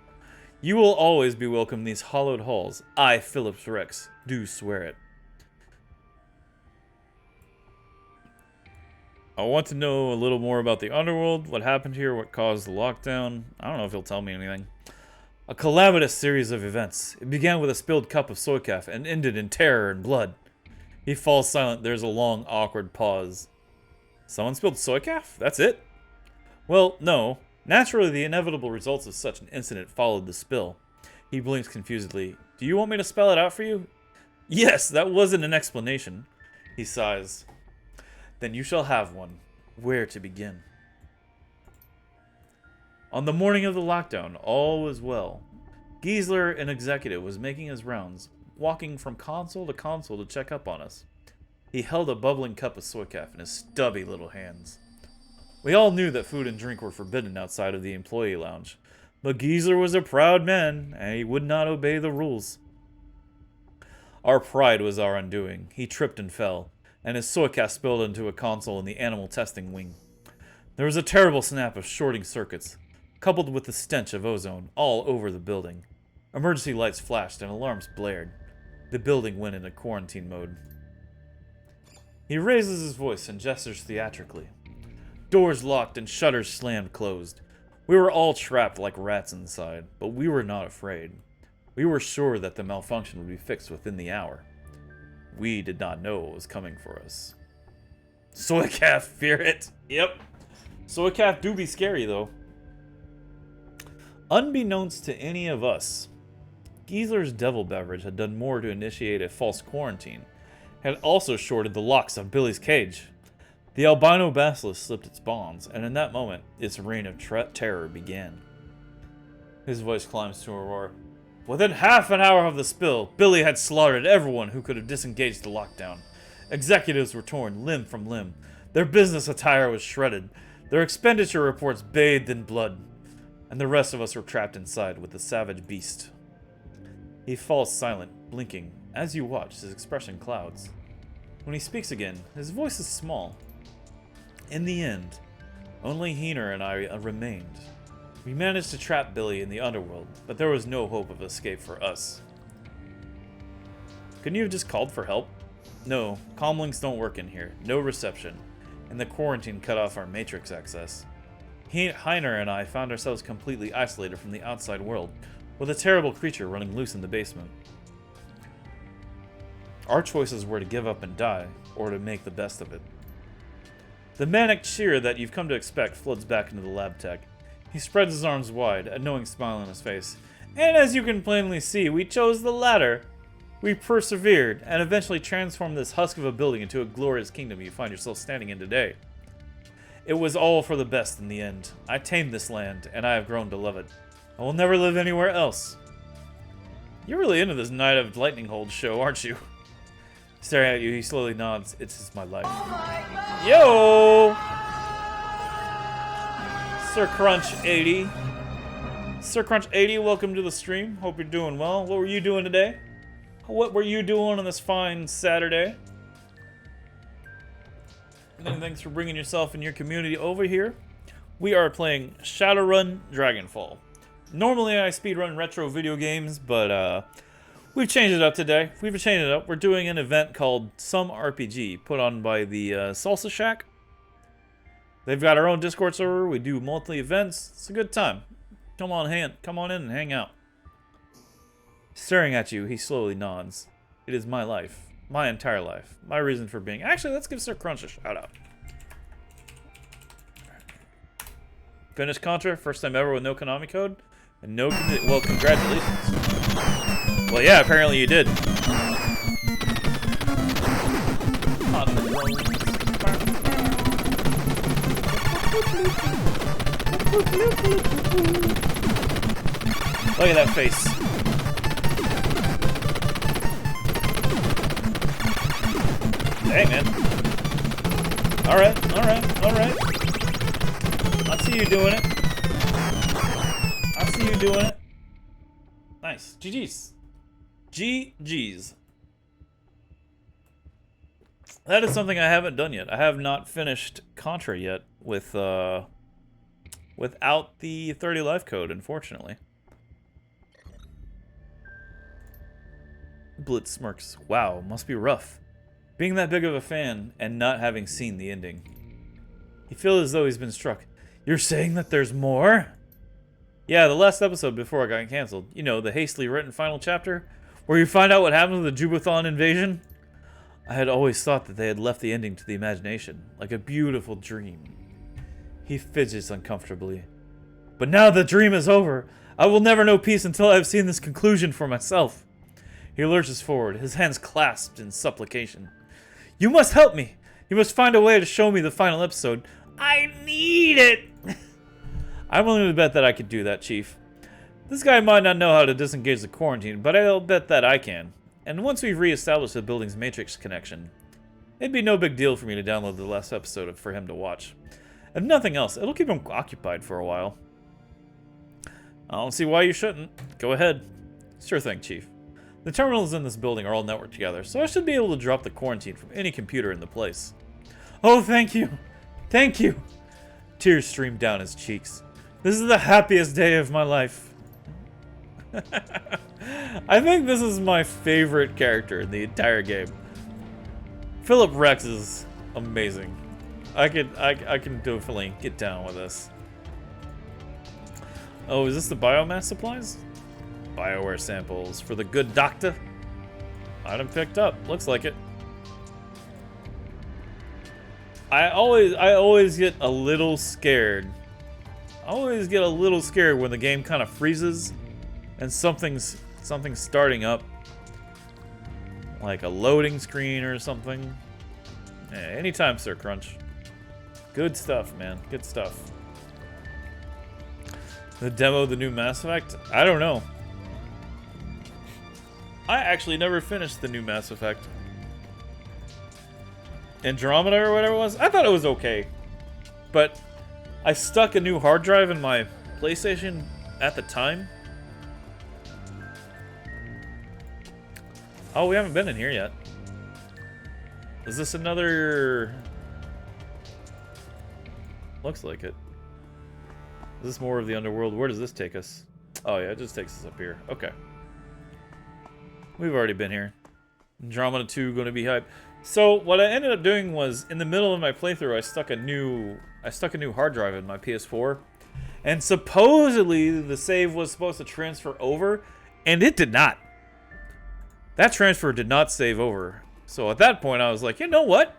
You will always be welcome in these hallowed halls. I, Phillips Rex, do swear it. I want to know a little more about the underworld, what happened here, what caused the lockdown. I don't know if he'll tell me anything. A calamitous series of events. It began with a spilled cup of soykaf and ended in terror and blood. He falls silent. There's a long, awkward pause. Someone spilled soykaf? That's it? Well, no. Naturally, the inevitable results of such an incident followed the spill. He blinks confusedly. Do you want me to spell it out for you? Yes, that wasn't an explanation. He sighs. Then you shall have one. Where to begin? On the morning of the lockdown, all was well. Giesler, an executive, was making his rounds, walking from console to check up on us. He held a bubbling cup of soykaf in his stubby little hands. We all knew that food and drink were forbidden outside of the employee lounge, but Giesler was a proud man, and he would not obey the rules. Our pride was our undoing. He tripped and fell, and his soykaf spilled into a console in the animal testing wing. There was a terrible snap of shorting circuits, coupled with the stench of ozone all over the building. Emergency lights flashed and alarms blared. The building went into quarantine mode. He raises his voice and gestures theatrically. Doors locked and shutters slammed closed. We were all trapped like rats inside, but we were not afraid. We were sure that the malfunction would be fixed within the hour. We did not know what was coming for us. Soykaf, fear it. Yep. Soykaf do be scary, though. Unbeknownst to any of us, Giesler's devil beverage had done more to initiate a false quarantine, had also shorted the locks on Billy's cage. The albino basilisk slipped its bonds, and in that moment, its reign of terror began. His voice climbs to a roar. Within half an hour of the spill, Billy had slaughtered everyone who could have disengaged the lockdown. Executives were torn limb from limb. Their business attire was shredded. Their expenditure reports bathed in blood. And the rest of us were trapped inside with the savage beast. He falls silent, blinking. As you watch, his expression clouds. When he speaks again, his voice is small. In the end, only Heener and I remained. We managed to trap Billy in the underworld, but there was no hope of escape for us. Couldn't you have just called for help? No, comlinks don't work in here. No reception. And the quarantine cut off our matrix access. Heener and I found ourselves completely isolated from the outside world, with a terrible creature running loose in the basement. Our choices were to give up and die, or to make the best of it. The manic cheer that you've come to expect floods back into the lab tech. He spreads his arms wide, a knowing smile on his face. And as you can plainly see, we chose the latter. We persevered and eventually transformed this husk of a building into a glorious kingdom you find yourself standing in today. It was all for the best in the end. I tamed this land, and I have grown to love it. I will never live anywhere else. You're really into this Night of Lightning Hold show, aren't you? Staring at you, he slowly nods. It's just my life. Yo! Sir Crunch 80. Sir Crunch 80, welcome to the stream. Hope you're doing well. What were you doing today? What were you doing on this fine Saturday? And thanks for bringing yourself and your community over here. We are playing Shadowrun Dragonfall. Normally I speedrun retro video games, but we've changed it up today. We've changed it up. We're doing an event called Some RPG, put on by the Salsa Shack. They've got our own Discord server. We do monthly events. It's a good time. Come on in and hang out. Staring at you, he slowly nods. It is my life. My entire life. My reason for being. Actually, let's give Sir Crunch a shout out. Finished Contra, first time ever with no Konami code. And no, well, congratulations. Well, yeah, apparently you did. Look at that face. Dang, man. Alright. I see you doing it. Nice. GG's. GG's. That is something I haven't done yet. I have not finished Contra yet with, without the 30 life code, unfortunately. Blitz smirks. Wow, must be rough. Being that big of a fan and not having seen the ending. He feels as though he's been struck. You're saying that there's more? Yeah, the last episode before it got canceled. You know, the hastily written final chapter, where you find out what happened to the Jubathon invasion. I had always thought that they had left the ending to the imagination, like a beautiful dream. He fidgets uncomfortably. But now the dream is over. I will never know peace until I have seen this conclusion for myself. He lurches forward, his hands clasped in supplication. You must help me. You must find a way to show me the final episode. I need it. I'm willing to bet that I could do that, Chief. This guy might not know how to disengage the quarantine, but I'll bet that I can. And once we've reestablished the building's matrix connection, it'd be no big deal for me to download the last episode for him to watch. If nothing else, it'll keep him occupied for a while. I don't see why you shouldn't. Go ahead. Sure thing, Chief. The terminals in this building are all networked together, so I should be able to drop the quarantine from any computer in the place. Oh, thank you! Thank you! Tears streamed down his cheeks. This is the happiest day of my life. I think this is my favorite character in the entire game. Philip Rex is amazing. I can definitely get down with this. Oh, is this the biomass supplies? BioWare samples for the good doctor. Item picked up. Looks like it. I always get a little scared. I always get a little scared when the game kind of freezes and something's starting up. Like a loading screen or something. Yeah, anytime, Sir Crunch. Good stuff, man. Good stuff. The demo of the new Mass Effect? I don't know. I actually never finished the new Mass Effect. Andromeda or whatever it was? I thought it was okay. But I stuck a new hard drive in my PlayStation at the time. Oh, we haven't been in here yet. Is this another... Looks like it. Is this more of the underworld? Where does this take us? Oh yeah, it just takes us up here. Okay. We've already been here. Andromeda 2 going to be hype. So what I ended up doing was in the middle of my playthrough, I stuck a new hard drive in my PS4, and supposedly the save was supposed to transfer over, and it did not. That transfer did not save over. So at that point, I was like, you know what?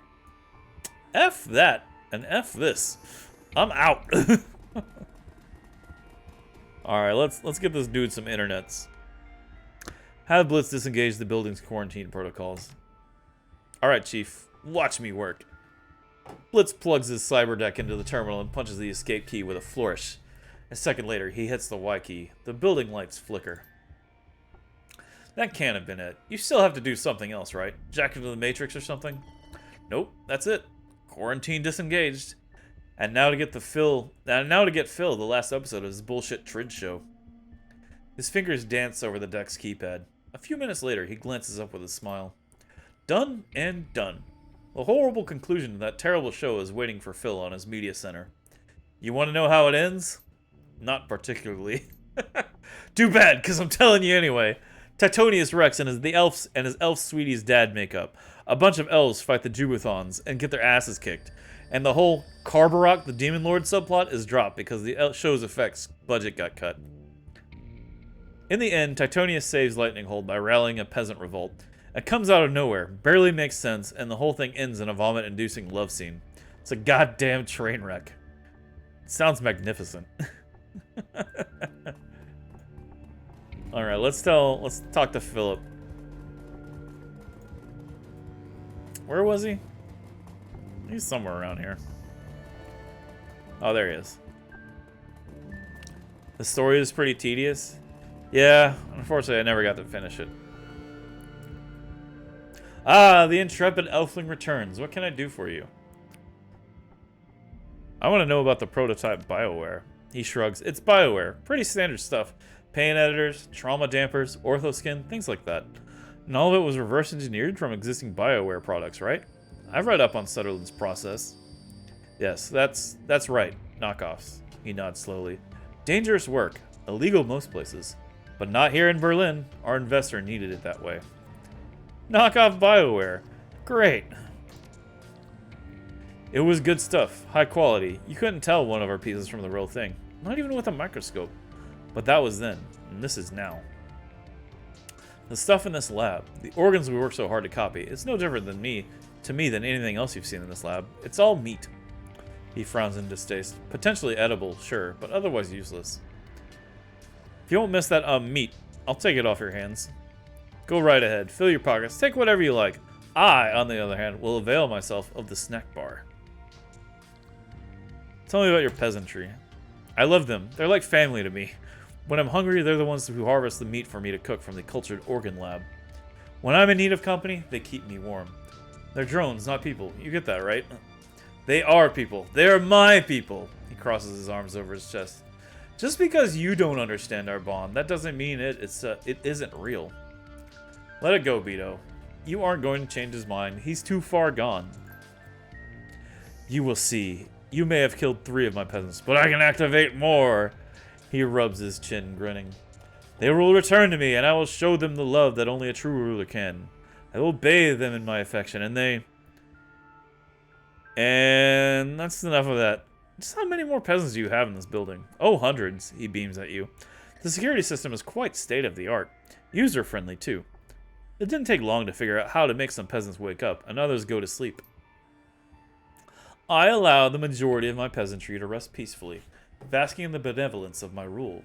F that and F this. I'm out. All right, let's get this dude some internets. Have Blitz disengage the building's quarantine protocols. Alright, Chief. Watch me work. Blitz plugs his cyber deck into the terminal and punches the escape key with a flourish. A second later, he hits the Y key. The building lights flicker. That can't have been it. You still have to do something else, right? Jack into the Matrix or something? Nope, that's it. Quarantine disengaged. And now to get Phil, the last episode of this bullshit Trid show. His fingers dance over the deck's keypad. A few minutes later, he glances up with a smile. Done and done. The horrible conclusion to that terrible show is waiting for Phil on his media center. You want to know how it ends? Not particularly. Too bad, because I'm telling you anyway. Titonius Rex and his elf sweetie's dad make up. A bunch of elves fight the Jubathons and get their asses kicked. And the whole Carbarok the Demon Lord subplot is dropped because the show's effects budget got cut. In the end, Titonius saves Lightninghold by rallying a peasant revolt. It comes out of nowhere, barely makes sense, and the whole thing ends in a vomit-inducing love scene. It's a goddamn train wreck. It sounds magnificent. Alright, let's talk to Philip. Where was he? He's somewhere around here. Oh, there he is. The story is pretty tedious. Yeah, unfortunately I never got to finish it. Ah, the intrepid elfling returns. What can I do for you? I want to know about the prototype BioWare. He shrugs. It's BioWare. Pretty standard stuff. Paint editors, trauma dampers, orthoskin, things like that. And all of it was reverse engineered from existing BioWare products, right? I've read up on Sutherland's process. Yes, that's right. Knockoffs. He nods slowly. Dangerous work. Illegal most places. But not here in Berlin. Our investor needed it that way. Knockoff BioWare. Great. It was good stuff. High quality. You couldn't tell one of our pieces from the real thing. Not even with a microscope. But that was then. And this is now. The stuff in this lab, the organs we worked so hard to copy, it's no different than to me than anything else you've seen in this lab. It's all meat. He frowns in distaste. Potentially edible, sure, but otherwise useless. If you won't miss that meat, I'll take it off your hands. Go right ahead. Fill your pockets. Take whatever you like. I, on the other hand, will avail myself of the snack bar. Tell me about your peasantry. I love them. They're like family to me. When I'm hungry, they're the ones who harvest the meat for me to cook from the cultured organ lab. When I'm in need of company, they keep me warm. They're drones, not people. You get that, right? They are people. They are my people. He crosses his arms over his chest. Just because you don't understand our bond, that doesn't mean it isn't real. Let it go, Beto. You aren't going to change his mind. He's too far gone. You will see. You may have killed 3 of my peasants, but I can activate more. He rubs his chin, grinning. They will return to me, and I will show them the love that only a true ruler can. I will bathe them in my affection, And that's enough of that. Just how many more peasants do you have in this building? Oh, hundreds, he beams at you. The security system is quite state-of-the-art. User-friendly, too. It didn't take long to figure out how to make some peasants wake up, and others go to sleep. I allow the majority of my peasantry to rest peacefully, basking in the benevolence of my rule.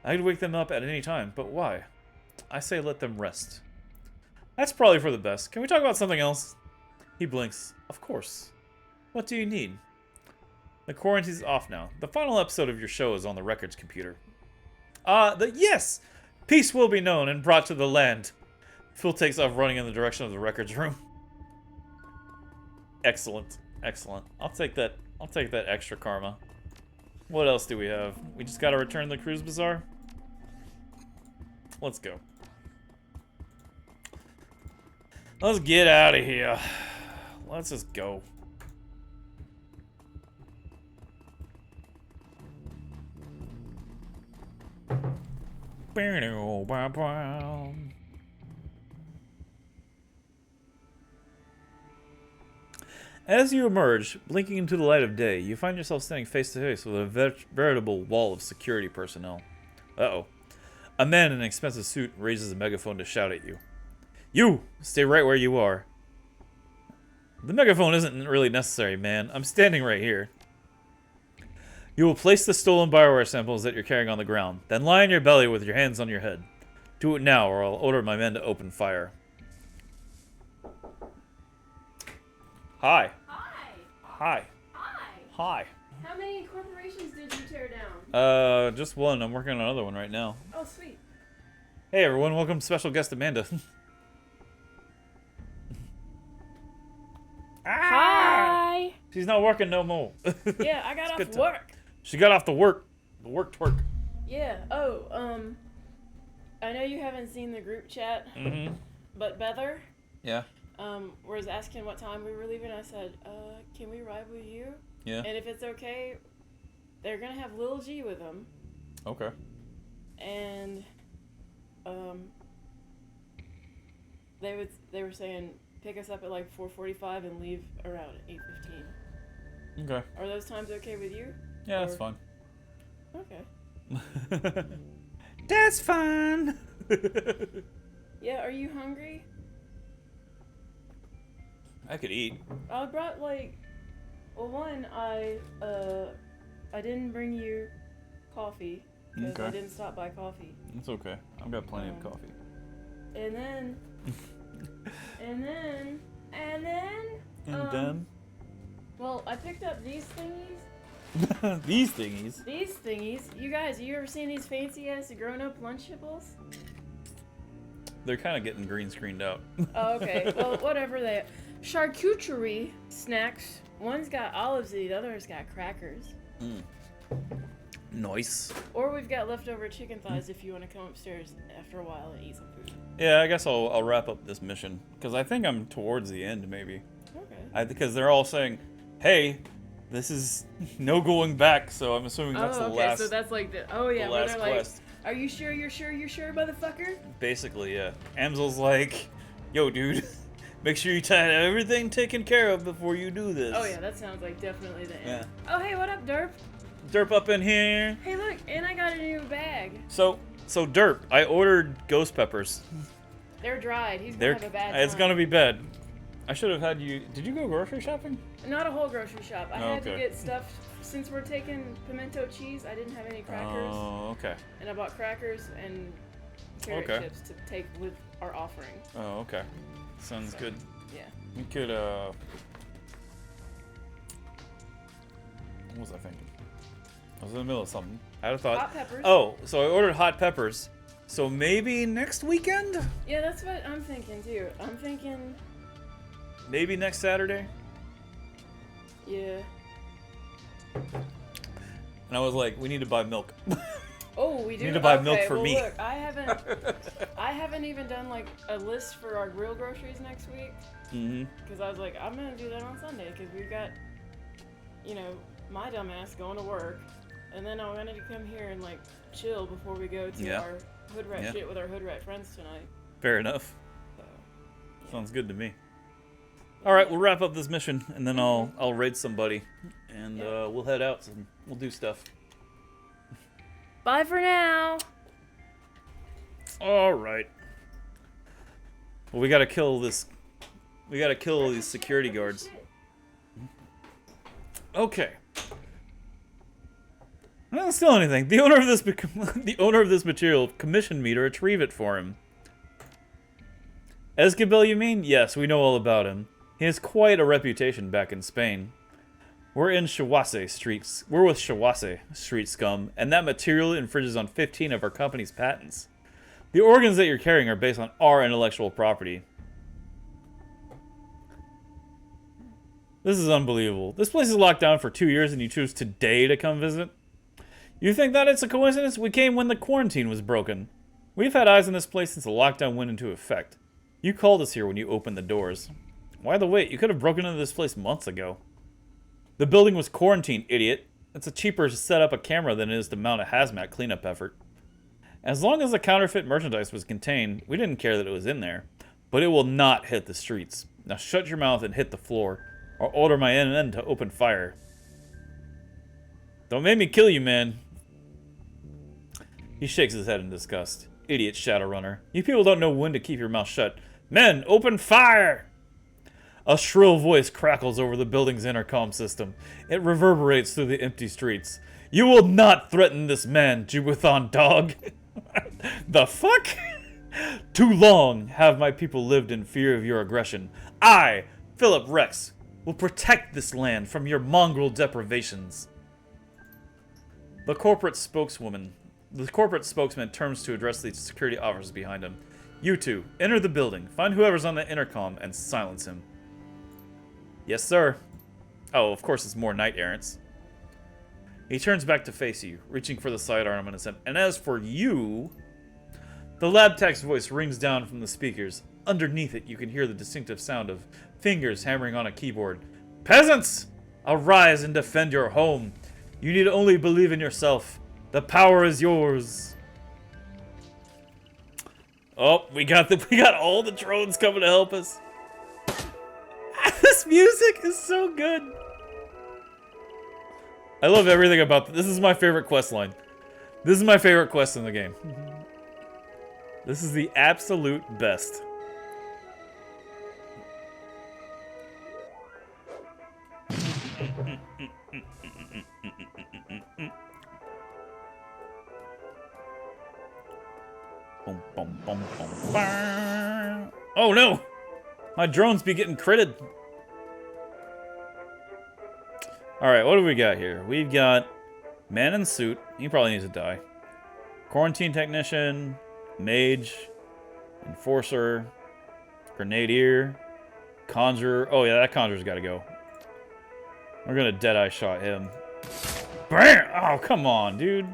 I could wake them up at any time, but why? I say let them rest. That's probably for the best. Can we talk about something else? He blinks. Of course. What do you need? The quarantine's off now. The final episode of your show is on the records computer. Yes! Peace will be known and brought to the land. Phil takes off running in the direction of the records room. Excellent. Excellent. I'll take that extra karma. What else do we have? We just gotta return the cruise bazaar? Let's go. Let's get out of here. Let's just go. As you emerge, blinking into the light of day, you find yourself standing face to face with a veritable wall of security personnel. Uh-oh. A man in an expensive suit raises a megaphone to shout at you. You! Stay right where you are. The megaphone isn't really necessary, man. I'm standing right here. You will place the stolen BioWare samples that you're carrying on the ground, then lie on your belly with your hands on your head. Do it now, or I'll order my men to open fire. Hi. Hi. Hi. Hi. Hi. How many corporations did you tear down? Just one. I'm working on another one right now. Oh, sweet. Hey everyone, welcome special guest Amanda. Hi. She's not working no more. Yeah, I got good off to- work. She got off the work twerk. Yeah. Oh, I know you haven't seen the group chat, Mm-hmm. but Bether, Yeah. was asking what time we were leaving. I said, can we ride with you? Yeah. And if it's okay, they're gonna have Lil G with them, Okay. and they were saying pick us up at like 4:45 and leave around 8:15. Okay. Are those times okay with you? Yeah, that's Or- fine. Okay. That's fine. Yeah, are you hungry? I could eat. I brought one, I didn't bring you coffee because Okay. I didn't stop by coffee. It's okay. I've got plenty of coffee. And then, and then, And then well, I picked up these thingies. these thingies. These thingies. You guys, you ever seen these fancy ass grown-up Lunchables? They're kind of getting green screened out. Oh, okay. Well, whatever they. Charcuterie snacks. One's got olives in it, the other's got crackers. Nice. Or we've got leftover chicken thighs if you want to come upstairs after a while and eat some food. Yeah, I guess I'll wrap up this mission because I think I'm towards the end maybe. Okay. Because they're all saying, "Hey, this is no going back." So I'm assuming that's the okay, last. so that's like the where last they're like, quest. "Are you sure? You're sure? You're sure, motherfucker?" Basically, yeah. Amzel's like, "Yo, dude, make sure you have everything taken care of before you do this." Oh yeah, that sounds like definitely the end. Yeah. Oh hey, what up, Derp? Derp up in here. Hey look, and I got a new bag. So Derp, I ordered ghost peppers. They're dried. He's gonna They're have a bad it's time. gonna be bad. I should have had you. Did you go grocery shopping? Not a whole grocery shop. I had to Okay. get stuff since we're taking pimento cheese. I didn't have any crackers, Oh, okay. and I bought crackers and carrot Okay. chips to take with our offering. Oh, okay. Sounds So, good. Yeah. We could, what was I thinking? I was in the middle of something. I had a thought. Hot peppers. Oh, so I ordered hot peppers. So maybe next weekend? Yeah, that's what I'm thinking too. I'm thinking, Maybe next Saturday? yeah. And I was like, we need to buy milk. Oh, we do. need to buy okay, milk for well, me. Look, I haven't even done like a list for our grill groceries next week Mm-hmm. because I was like, I'm gonna do that on Sunday because we've got, my dumbass going to work, and then I wanted to come here and like chill before we go to Yeah. our hood rat Yeah. shit with our hood rat friends tonight. Fair enough. So, yeah. Sounds good to me. All right, we'll wrap up this mission, and then I'll raid somebody, and Yeah. we'll head out and we'll do stuff. Bye for now. All right. Well, we gotta kill this. We gotta kill these security guards. Okay. I don't steal anything. The owner of this material commissioned me to retrieve it for him. Esquivel, you mean? Yes, we know all about him. He has quite a reputation back in Spain. We're with Shawase street scum, and that material infringes on 15 of our company's patents. The organs that you're carrying are based on our intellectual property. This is unbelievable. This place is locked down for 2 years and you choose today to come visit? You think that it's a coincidence? We came when the quarantine was broken. We've had eyes on this place since the lockdown went into effect. You called us here when you opened the doors. Why the wait? You could have broken into this place months ago. The building was quarantined, idiot. It's a cheaper to set up a camera than it is to mount a hazmat cleanup effort. As long as the counterfeit merchandise was contained, we didn't care that it was in there. But it will not hit the streets. Now shut your mouth and hit the floor, or order my NN to open fire. Don't make me kill you, man. He shakes his head in disgust. Idiot Shadowrunner. You people don't know when to keep your mouth shut. Men, open fire! A shrill voice crackles over the building's intercom system. It reverberates through the empty streets. You will not threaten this man, Jubathon dog. The fuck? Too long have my people lived in fear of your aggression. I, Philip Rex, will protect this land from your mongrel deprivations. The corporate spokesman turns to address the security officers behind him. You two, enter the building, find whoever's on the intercom, and silence him. Yes, sir. Oh, of course it's more knight errants. He turns back to face you, reaching for the sidearm in his hand. And as for you... The lab tech's voice rings down from the speakers. Underneath it, you can hear the distinctive sound of fingers hammering on a keyboard. Peasants! Arise and defend your home. You need only believe in yourself. The power is yours. Oh, we got all the drones coming to help us. This music is so good. I love everything about this. This is my favorite quest line. This is my favorite quest in the game. This is the absolute best. Oh no! My drones be getting critted. Alright, what do we got here? We've got man in suit. He probably needs to die. Quarantine technician. Mage, Enforcer, Grenadier, Conjurer. Oh yeah, that Conjurer's gotta go. We're gonna Deadeye shot him. Bam! Oh, come on, dude.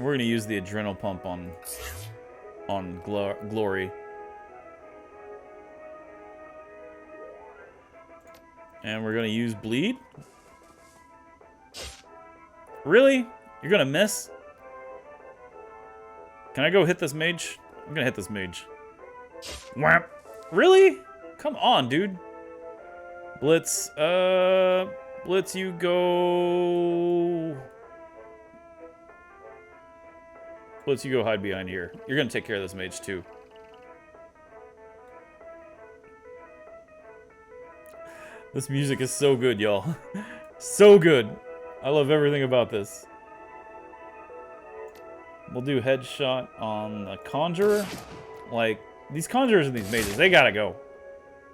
We're gonna use the adrenal pump on Glory. And we're gonna use bleed. Really? You're gonna miss? Can I go hit this mage? I'm gonna hit this mage. Whap. Really? Come on, dude. Blitz. Blitz, you go. Blitz, you go hide behind here. You're gonna take care of this mage too. This music is so good, y'all. So good. I love everything about this. We'll do headshot on a Conjurer. Like, these Conjurers and these mages, they gotta go.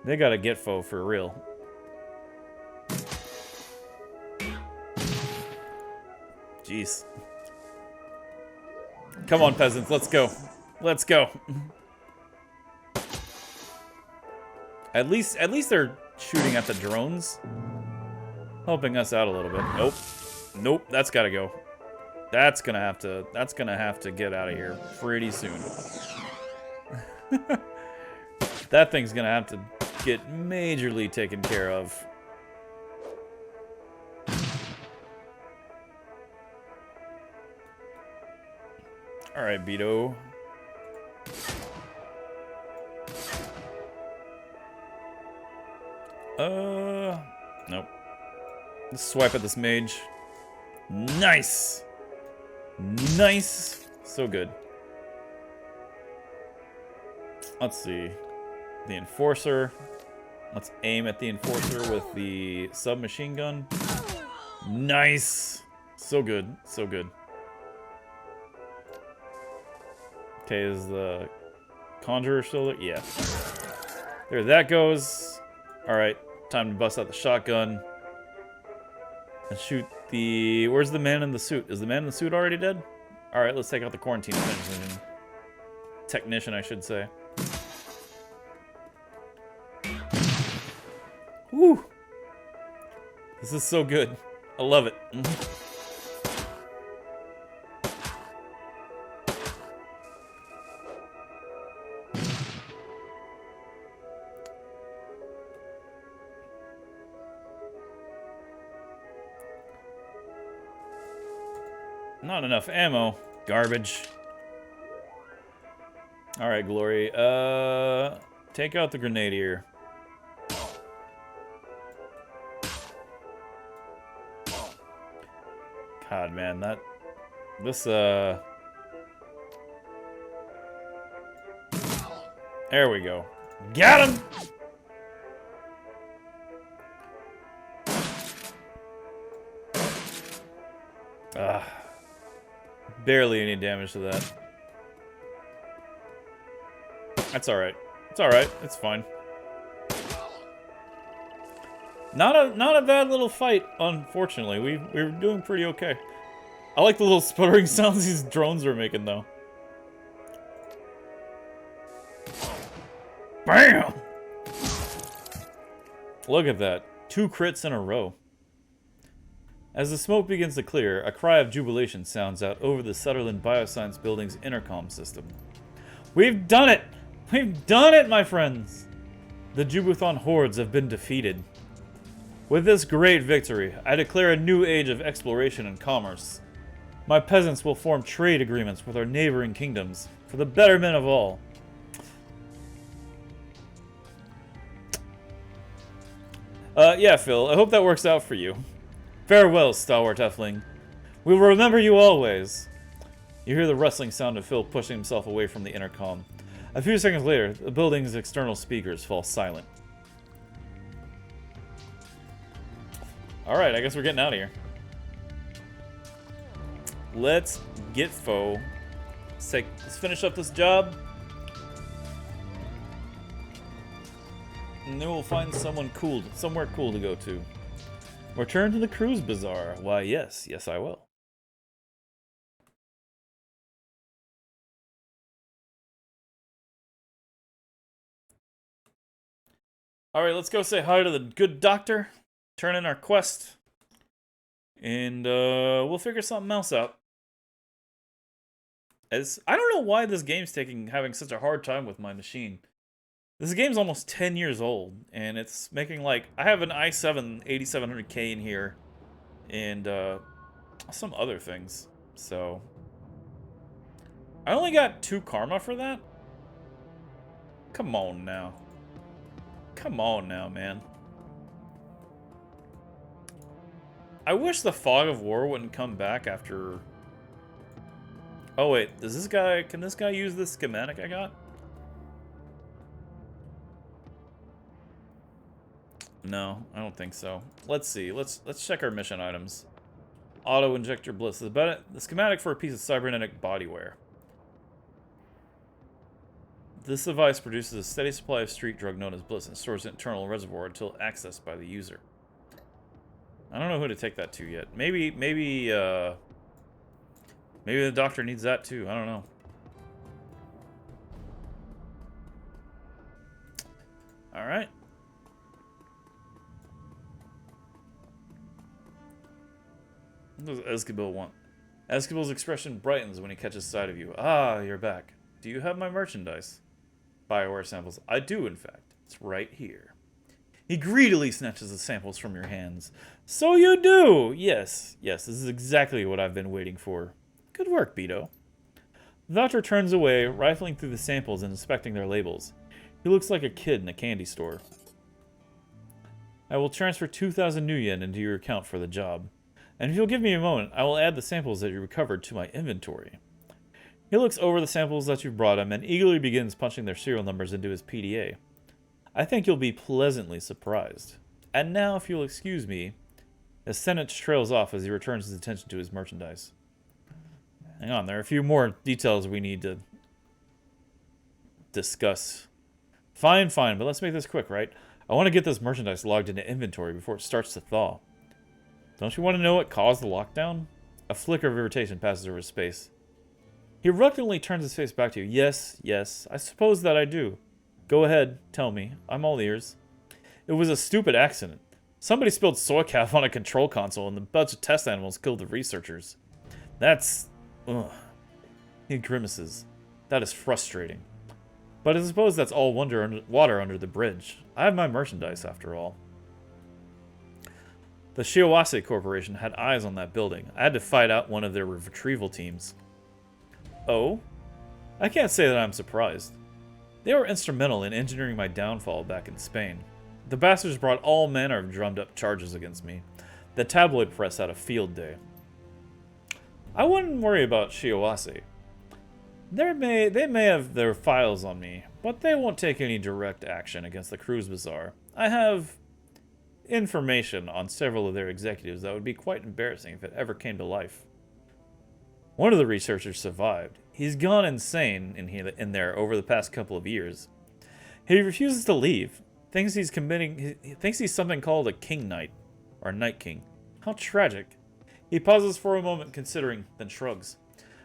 They gotta get foe for real. Jeez. Come on, peasants, let's go. Let's go. At least they're shooting at the drones. Helping us out a little bit. Nope. Nope, that's gotta go. That's gonna have to get out of here pretty soon. That thing's gonna have to get majorly taken care of. Alright, Beto. Nope. Let's swipe at this mage. Nice! Nice! So good. Let's see. The Enforcer. Let's aim at the Enforcer with the submachine gun. Nice! So good. So good. Okay, is the Conjurer still there? Yeah. There that goes. Alright, time to bust out the shotgun. And shoot the... Where's the man in the suit? Is the man in the suit already dead? Alright, let's take out the quarantine technician, I should say. Woo! This is so good. I love it. Not enough ammo. Garbage. Alright, Glory. Take out the Grenadier. God, man, this, there we go. Got him! Barely any damage to that. That's alright. It's alright. It's fine. Not a bad little fight, unfortunately. We were doing pretty okay. I like the little sputtering sounds these drones are making, though. BAM! Look at that. 2 crits in a row. As the smoke begins to clear, a cry of jubilation sounds out over the Sutherland Bioscience Building's intercom system. We've done it! We've done it, my friends! The Jubuthon hordes have been defeated. With this great victory, I declare a new age of exploration and commerce. My peasants will form trade agreements with our neighboring kingdoms for the betterment of all. Yeah, Phil, I hope that works out for you. Farewell, stalwart Effling. We will remember you always. You hear the rustling sound of Phil pushing himself away from the intercom. A few seconds later, the building's external speakers fall silent. Alright, I guess we're getting out of here. Let's get foe. Let's finish up this job. And then we'll find somewhere cool to go to. Return to the cruise bazaar. Why, yes, I will. Alright, let's go say hi to the good doctor. Turn in our quest. And we'll figure something else out. I don't know why this game's having such a hard time with my machine. This game's almost 10 years old, and it's making like... I have an i7 8700K in here, and some other things, so... I only got 2 karma for that? Come on now. Come on now, man. I wish the fog of war wouldn't come back after... Oh wait, can this guy use this schematic I got? No, I don't think so. Let's see. Let's check our mission items. Auto injector bliss. The schematic for a piece of cybernetic bodywear. This device produces a steady supply of street drug known as bliss and stores an internal reservoir until accessed by the user. I don't know who to take that to yet. Maybe the doctor needs that too. I don't know. All right. What does Esquivel want? Esquivel's expression brightens when he catches sight of you. Ah, you're back. Do you have my merchandise? Bioware samples. I do, in fact. It's right here. He greedily snatches the samples from your hands. So you do! Yes, this is exactly what I've been waiting for. Good work, Beto. The doctor turns away, rifling through the samples and inspecting their labels. He looks like a kid in a candy store. I will transfer 2,000 new yen into your account for the job. And if you'll give me a moment, I will add the samples that you recovered to my inventory. He looks over the samples that you've brought him and eagerly begins punching their serial numbers into his PDA. I think you'll be pleasantly surprised. And now, if you'll excuse me, the sentence trails off as he returns his attention to his merchandise. Hang on, there are a few more details we need to discuss. Fine, but let's make this quick, right? I want to get this merchandise logged into inventory before it starts to thaw. Don't you want to know what caused the lockdown? A flicker of irritation passes over his face. He reluctantly turns his face back to you. Yes, I suppose that I do. Go ahead, tell me. I'm all ears. It was a stupid accident. Somebody spilled soy calf on a control console and a bunch of test animals killed the researchers. That's... ugh. He grimaces. That is frustrating. But I suppose that's all water under the bridge. I have my merchandise, after all. The Shiawase Corporation had eyes on that building. I had to fight out one of their retrieval teams. Oh? I can't say that I'm surprised. They were instrumental in engineering my downfall back in Spain. The bastards brought all manner of drummed-up charges against me. The tabloid press had a field day. I wouldn't worry about Shiawase. They may have their files on me, but they won't take any direct action against the Cruise Bazaar. I have information on several of their executives that would be quite embarrassing if it ever came to life. One of the researchers survived. He's gone insane in there over the past couple of years. He refuses to leave. Thinks he's he thinks he's something called a king knight, or a night king. How tragic. He pauses for a moment considering, then shrugs.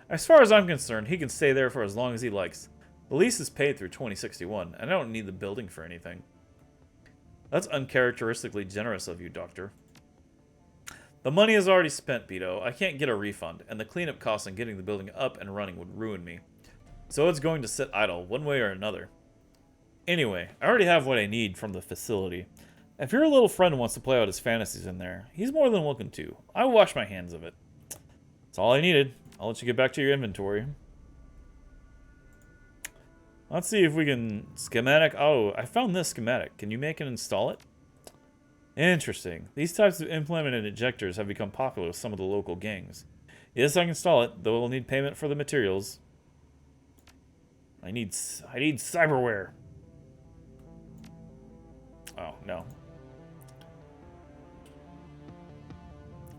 As far as I'm concerned, he can stay there for as long as he likes. The lease is paid through 2061, and I don't need the building for anything. That's uncharacteristically generous of you, Doctor. The money is already spent, Beto. I can't get a refund, and the cleanup costs on getting the building up and running would ruin me. So it's going to sit idle, one way or another. Anyway, I already have what I need from the facility. If your little friend wants to play out his fantasies in there, he's more than welcome to. I wash my hands of it. That's all I needed. I'll let you get back to your inventory. Let's see if we can... Schematic. Oh, I found this schematic. Can you make and install it? Interesting. These types of implemented injectors have become popular with some of the local gangs. Yes, I can install it, though we'll need payment for the materials. I need cyberware. Oh, no.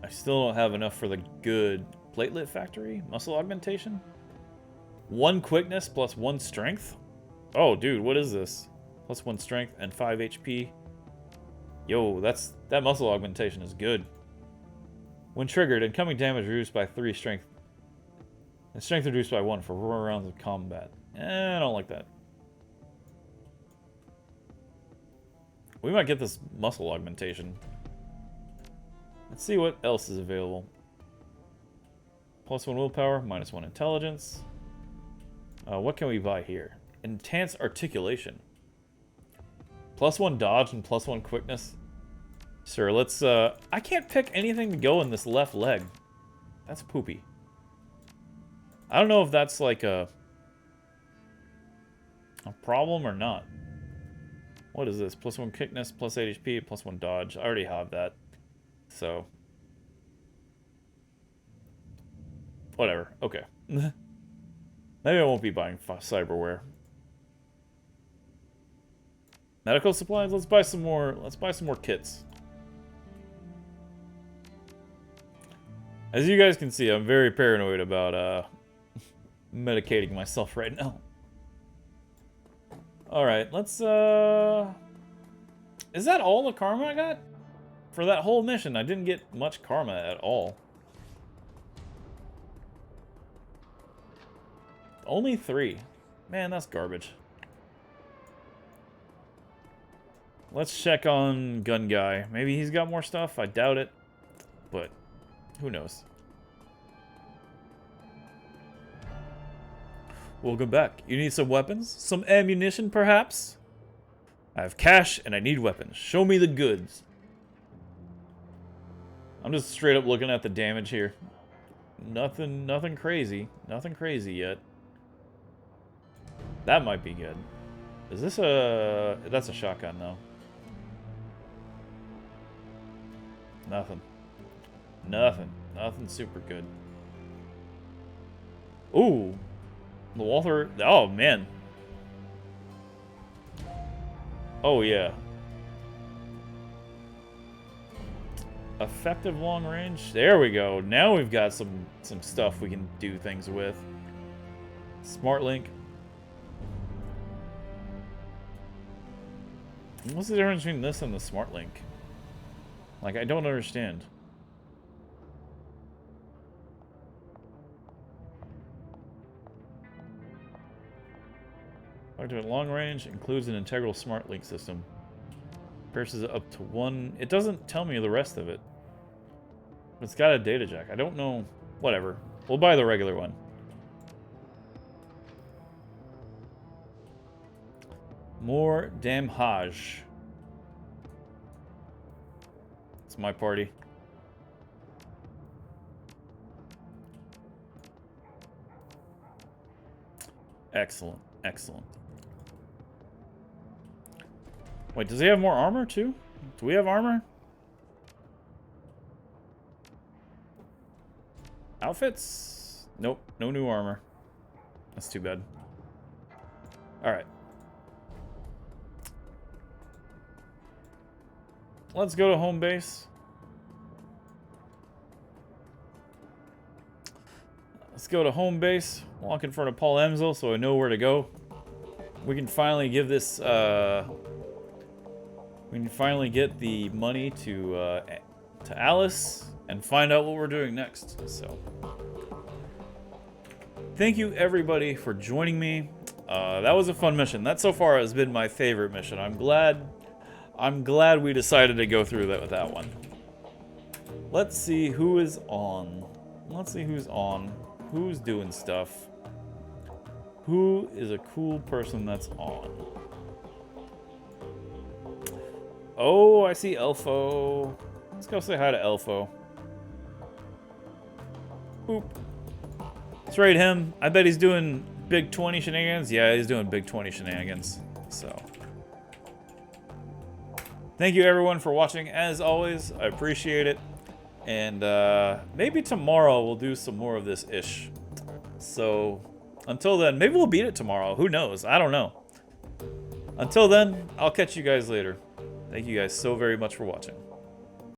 I still don't have enough for the good platelet factory? Muscle augmentation? 1 quickness plus 1 strength? Oh, dude, what is this? Plus 1 strength and 5 HP. Yo, that muscle augmentation is good. When triggered, incoming damage reduced by 3 strength. And strength reduced by 1 for 4 rounds of combat. I don't like that. We might get this muscle augmentation. Let's see what else is available. Plus 1 willpower, minus 1 intelligence. What can we buy here? Enhance articulation. Plus 1 dodge and plus 1 quickness. Sure, let's, I can't pick anything to go in this left leg. That's poopy. I don't know if that's like a problem or not. What is this? Plus 1 quickness, plus 8 HP, plus 1 dodge. I already have that. So. Whatever. Okay. Maybe I won't be buying cyberware. Medical supplies? Let's buy some more kits. As you guys can see, I'm very paranoid about medicating myself right now. Alright, let's is that all the karma I got? For that whole mission, I didn't get much karma at all. Only 3. Man, that's garbage. Let's check on Gun Guy. Maybe he's got more stuff. I doubt it. But who knows? Welcome back. You need some weapons? Some ammunition, perhaps? I have cash and I need weapons. Show me the goods. I'm just straight up looking at the damage here. Nothing crazy. Nothing crazy yet. That might be good. Is this a... That's a shotgun, though. Nothing. Nothing super good. Ooh. The Walther... Oh, man. Oh, yeah. Effective long range. There we go. Now we've got some stuff we can do things with. Smart link. What's the difference between this and the smart link? Like, I don't understand. Activate long range includes an integral smart link system. Pierces it up to 1. It doesn't tell me the rest of it. It's got a data jack. I don't know. Whatever. We'll buy the regular one. More damage. It's my party. Excellent. Excellent. Wait, does he have more armor too? Do we have armor? Outfits? Nope. No new armor. That's too bad. Alright. Let's go to home base. Let's go to home base. Walk in front of Paul Emsel so I know where to go. We can finally give this, we can finally get the money to Alice and find out what we're doing next. So, thank you everybody for joining me. That was a fun mission. That so far has been my favorite mission. I'm glad we decided to go through that with that one. Let's see who is on. Let's see who's on. Who's doing stuff. Who is a cool person that's on? Oh, I see Elfo. Let's go say hi to Elfo. Boop. Let's raid him. I bet he's doing big 20 shenanigans. Yeah, he's doing big 20 shenanigans. So, thank you everyone for watching. As always, I appreciate it. And maybe tomorrow we'll do some more of this ish. So, until then, maybe we'll beat it tomorrow. Who knows? I don't know. Until then, I'll catch you guys later. Thank you guys so very much for watching.